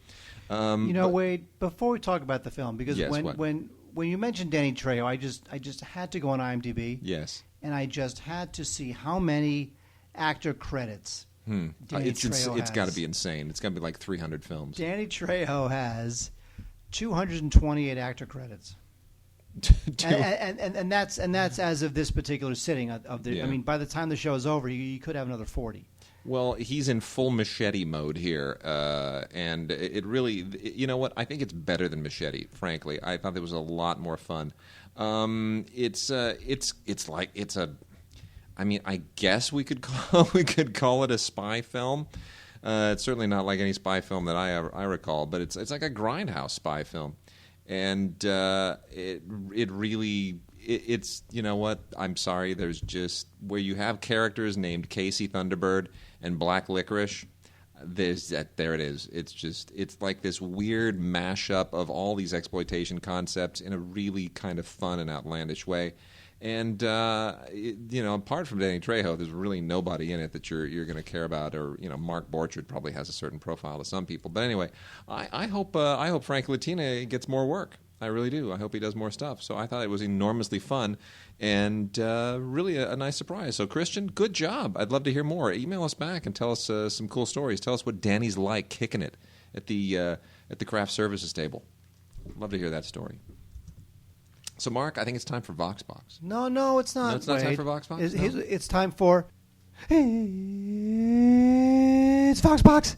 Speaker 4: Wade, before we talk about the film, because
Speaker 2: Yes,
Speaker 4: when you mentioned Danny Trejo, I just had to go on IMDb.
Speaker 2: Yes.
Speaker 4: And I just had to see how many actor credits Danny Trejo has.
Speaker 2: It's got to be insane. It's got to be like 300 films.
Speaker 4: Danny Trejo has 228 actor credits. and that's as of this particular sitting of the.
Speaker 2: Yeah.
Speaker 4: I mean, by the time the show is over, you could have another 40.
Speaker 2: Well, he's in full Machete mode here, and it really, what? I think it's better than Machete. Frankly, I thought it was a lot more fun. It's like it's a. I mean, I guess we could call it a spy film. It's certainly not like any spy film that I recall, but it's like a grindhouse spy film, and it really. It's what? I'm sorry. There's just where you have characters named Casey Thunderbird and Black Licorice. There it is. It's like this weird mashup of all these exploitation concepts in a really kind of fun and outlandish way. And apart from Danny Trejo, there's really nobody in it that you're going to care about. Or Mark Borchardt probably has a certain profile to some people. But anyway, I hope Frank Latina gets more work. I really do. I hope he does more stuff. So I thought it was enormously fun and really a nice surprise. So Christian, good job. I'd love to hear more. Email us back and tell us some cool stories. Tell us what Danny's like kicking it at the craft services table. Love to hear that story. So Mark, I think it's time for VoxBox.
Speaker 4: No, it's not.
Speaker 2: No, it's not time for VoxBox?
Speaker 4: It's time for. It's VoxBox.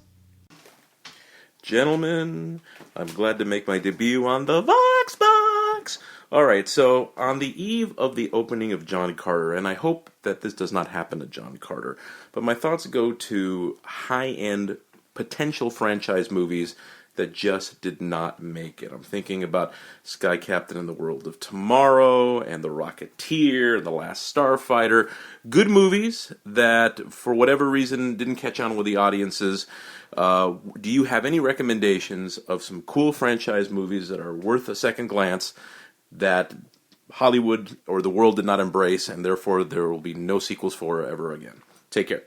Speaker 5: Gentlemen, I'm glad to make my debut on the VoxBox. All right, so on the eve of the opening of John Carter, and I hope that this does not happen to John Carter, but my thoughts go to high-end potential franchise movies that just did not make it. I'm thinking about Sky Captain and the World of Tomorrow, and The Rocketeer, The Last Starfighter. Good movies that, for whatever reason, didn't catch on with the audiences. Do you have any recommendations of some cool franchise movies that are worth a second glance that Hollywood or the world did not embrace, and therefore there will be no sequels for ever again? Take care.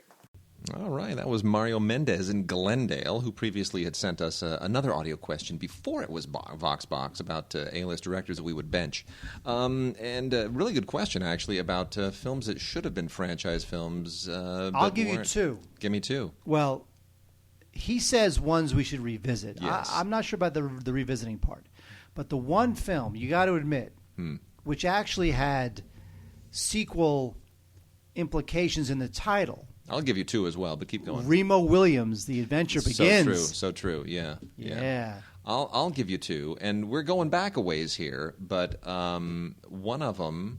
Speaker 2: All right, that was Mario Mendez in Glendale, who previously had sent us another audio question before it was VoxBox about A-list directors that we would bench. And a really good question, actually, about films that should have been franchise films.
Speaker 4: I'll give you two.
Speaker 2: Give me two.
Speaker 4: Well, he says ones we should revisit.
Speaker 2: Yes.
Speaker 4: I'm not sure about the revisiting part. But the one film, you got to admit, which actually had sequel implications in the title.
Speaker 2: I'll give you two as well, but keep going.
Speaker 4: Remo Williams, The Adventure Begins.
Speaker 2: So true. Yeah.
Speaker 4: Yeah.
Speaker 2: I'll give you two, and we're going back a ways here, but one of them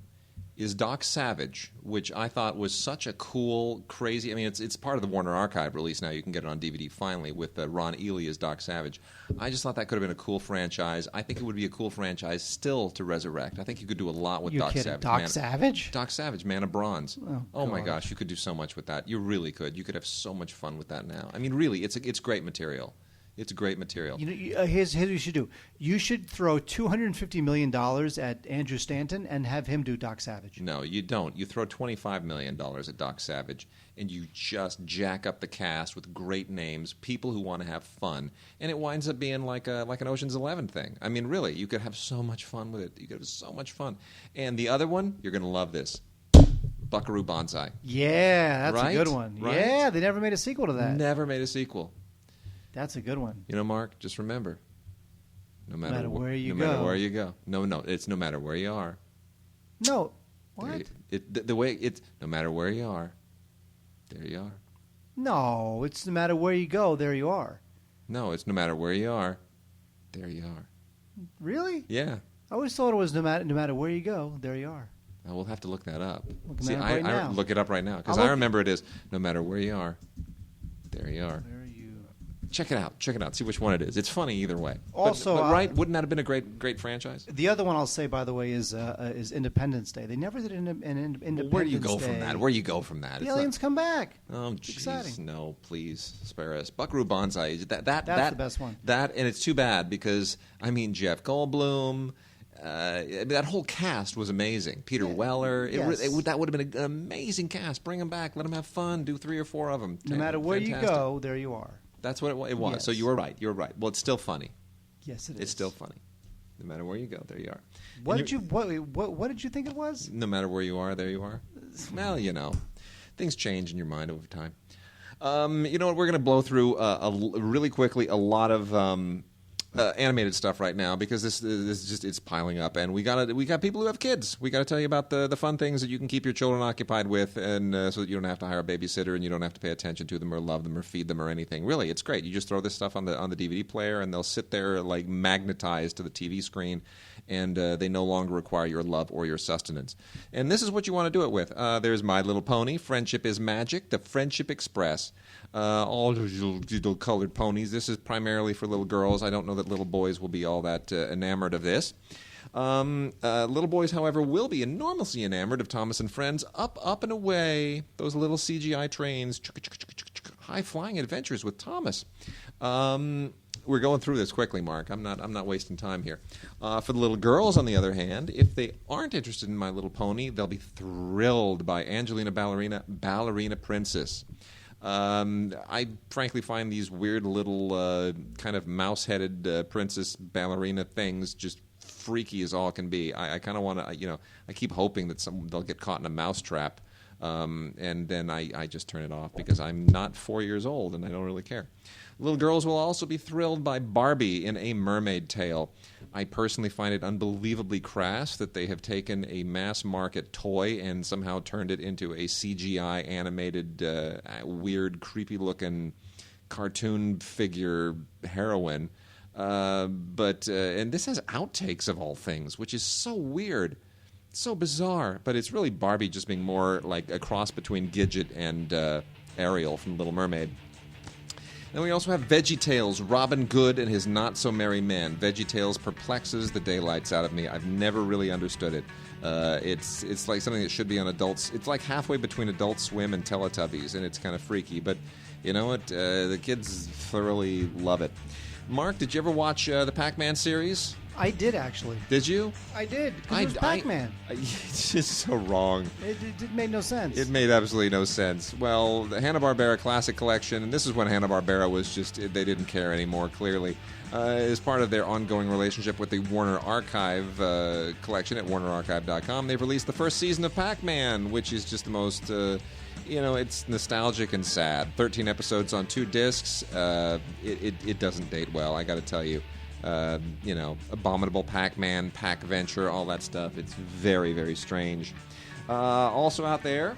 Speaker 2: is Doc Savage, which I thought was such a cool, crazy. I mean, it's part of the Warner Archive release now. You can get it on DVD finally with Ron Ely as Doc Savage. I just thought that could have been a cool franchise. I think it would be a cool franchise still to resurrect. I think you could do a lot with Doc Savage.
Speaker 4: Savage?
Speaker 2: Doc Savage, Man of Bronze. Oh my
Speaker 4: God.
Speaker 2: gosh, you could do so much with that. You really could. You could have so much fun with that now. I mean, really, it's great material. It's great material.
Speaker 4: Here's what you should do. You should throw $250 million at Andrew Stanton and have him do Doc Savage.
Speaker 2: No, you don't. You throw $25 million at Doc Savage, and you just jack up the cast with great names, people who want to have fun, and it winds up being like an Ocean's 11 thing. I mean, really, you could have so much fun with it. You could have so much fun. And the other one, you're going to love this. Buckaroo Banzai.
Speaker 4: Yeah, that's
Speaker 2: Right?
Speaker 4: a good one.
Speaker 2: Right?
Speaker 4: Yeah, they never made a sequel to that.
Speaker 2: Never made a sequel.
Speaker 4: That's a good one.
Speaker 2: Mark, just remember, no matter
Speaker 4: where you
Speaker 2: no matter
Speaker 4: go.
Speaker 2: where you go. No, it's no matter where you are.
Speaker 4: No. What?
Speaker 2: The way it's no matter where you are, there you are.
Speaker 4: No, it's no matter where you go, there you are.
Speaker 2: No, it's no matter where you are, there you are.
Speaker 4: Really?
Speaker 2: Yeah.
Speaker 4: I always thought it was no matter where you go, there you are.
Speaker 2: We'll have to look that up.
Speaker 4: Looking at it right now.
Speaker 2: look it up right now because
Speaker 4: I'll
Speaker 2: I
Speaker 4: look-
Speaker 2: remember it is no matter where you are, there you are.
Speaker 4: There you.
Speaker 2: Check it out. See which one it is. It's funny either way.
Speaker 4: Also,
Speaker 2: but right? Wouldn't that have been a great franchise?
Speaker 4: The other one I'll say, by the way, is Independence Day. They never did an Independence Day.
Speaker 2: Where do you go from that? Where do you go from that?
Speaker 4: The aliens come back.
Speaker 2: Oh,
Speaker 4: It's exciting.
Speaker 2: jeez, no, please spare us. Buckaroo Banzai. That's
Speaker 4: the best one.
Speaker 2: That, and it's too bad because I mean Jeff Goldblum. That whole cast was amazing. Peter Weller.
Speaker 4: Yes.
Speaker 2: That would have been an amazing cast. Bring them back. Let them have fun. Do 3 or 4 of them.
Speaker 4: No matter where you
Speaker 2: Fantastic.
Speaker 4: go, there you are.
Speaker 2: That's what it was.
Speaker 4: Yes.
Speaker 2: So you were right. Well, it's still funny.
Speaker 4: Yes, it is.
Speaker 2: It's still funny. No matter where you go, there you are.
Speaker 4: What did you think it was?
Speaker 2: No matter where you are, there you are. Well, things change in your mind over time. You know what? We're going to blow through really quickly a lot of animated stuff right now because this just it's piling up, and we got people who have kids. We got to tell you about the fun things that you can keep your children occupied with, and so that you don't have to hire a babysitter and you don't have to pay attention to them or love them or feed them or anything. Really, it's great. You just throw this stuff on the DVD player, and they'll sit there like magnetized to the TV screen, and they no longer require your love or your sustenance. And this is what you want to do it with. There's My Little Pony, Friendship is Magic, the Friendship Express. All those little colored ponies. This is primarily for little girls. I don't know that little boys will be all that enamored of this. Little boys, however, will be enormously enamored of Thomas and Friends. Up, up, and away. Those little CGI trains. High-flying adventures with Thomas. We're going through this quickly, Mark. I'm not wasting time here. For the little girls, on the other hand, if they aren't interested in My Little Pony, they'll be thrilled by Angelina Ballerina Princess. I frankly find these weird little kind of mouse-headed princess ballerina things just freaky as all can be. I kind of want to, I keep hoping that they'll get caught in a mousetrap, and then I just turn it off because I'm not 4 years old and I don't really care. Little girls will also be thrilled by Barbie in A Mermaid Tale. I personally find it unbelievably crass that they have taken a mass-market toy and somehow turned it into a CGI animated, weird, creepy-looking cartoon figure heroine. And this has outtakes of all things, which is so weird, so bizarre. But it's really Barbie just being more like a cross between Gidget and Ariel from Little Mermaid. Then we also have VeggieTales, Robin Good and His Not-So-Merry Men. VeggieTales perplexes the daylights out of me. I've never really understood it. It's like something that should be on adults. It's like halfway between Adult Swim and Teletubbies, and it's kind of freaky. But you know what? The kids thoroughly love it. Mark, did you ever watch the Pac-Man series?
Speaker 4: I did, actually.
Speaker 2: Did you?
Speaker 4: I did. Because it was Pac-Man.
Speaker 2: It's just so wrong.
Speaker 4: It made no sense.
Speaker 2: It made absolutely no sense. Well, the Hanna-Barbera Classic Collection, and this is when Hanna-Barbera was just, they didn't care anymore, clearly, as part of their ongoing relationship with the Warner Archive collection at warnerarchive.com. They've released the first season of Pac-Man, which is just the most... it's nostalgic and sad. 13 episodes on 2 discs. It doesn't date well, I got to tell you. Abominable Pac-Man, Pac-Venture, all that stuff. It's very, very strange. Also out there,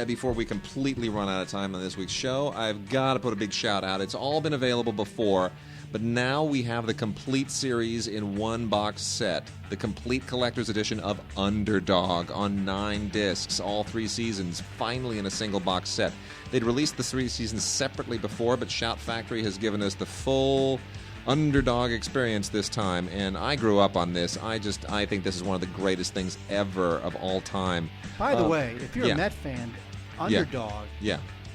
Speaker 2: before we completely run out of time on this week's show, I've got to put a big shout out. It's all been available before, but now we have the complete series in one box set. The complete collector's edition of Underdog on 9 discs, all 3 seasons, finally in a single box set. They'd released the 3 seasons separately before, but Shout Factory has given us the full Underdog experience this time, and I grew up on this. I think this is one of the greatest things ever of all time.
Speaker 4: By the way, if you're
Speaker 2: yeah.
Speaker 4: a Met fan, Underdog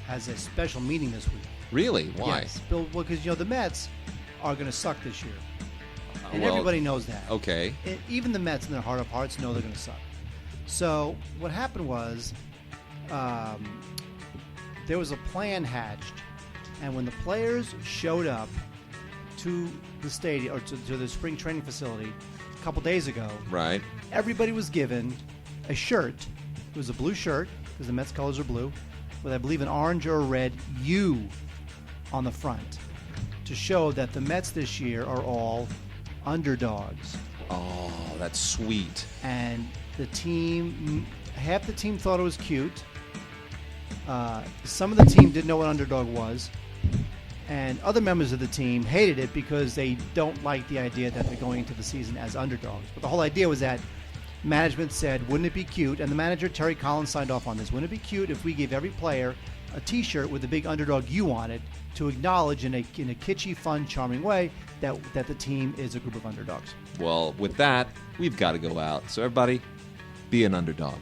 Speaker 4: has a special meaning this week.
Speaker 2: Really? Why?
Speaker 4: Yes, because the Mets are going to suck this year, and
Speaker 2: well,
Speaker 4: everybody knows that.
Speaker 2: Okay.
Speaker 4: Even the Mets in their heart of hearts know they're going to suck. So what happened was there was a plan hatched, and when the players showed up to the stadium or to the spring training facility a couple days ago,
Speaker 2: right?
Speaker 4: Everybody was given a shirt. It was a blue shirt because the Mets colors are blue, with I believe an orange or a red U on the front to show that the Mets this year are all underdogs.
Speaker 2: Oh, that's sweet.
Speaker 4: And the team, half the team thought it was cute. Some of the team didn't know what underdog was. And other members of the team hated it because they don't like the idea that they're going into the season as underdogs. But the whole idea was that management said, wouldn't it be cute, and the manager, Terry Collins, signed off on this, wouldn't it be cute if we gave every player a T-shirt with the big underdog you wanted to acknowledge in a kitschy, fun, charming way that the team is a group of underdogs.
Speaker 2: Well, with that, we've got to go out. So everybody, be an underdog.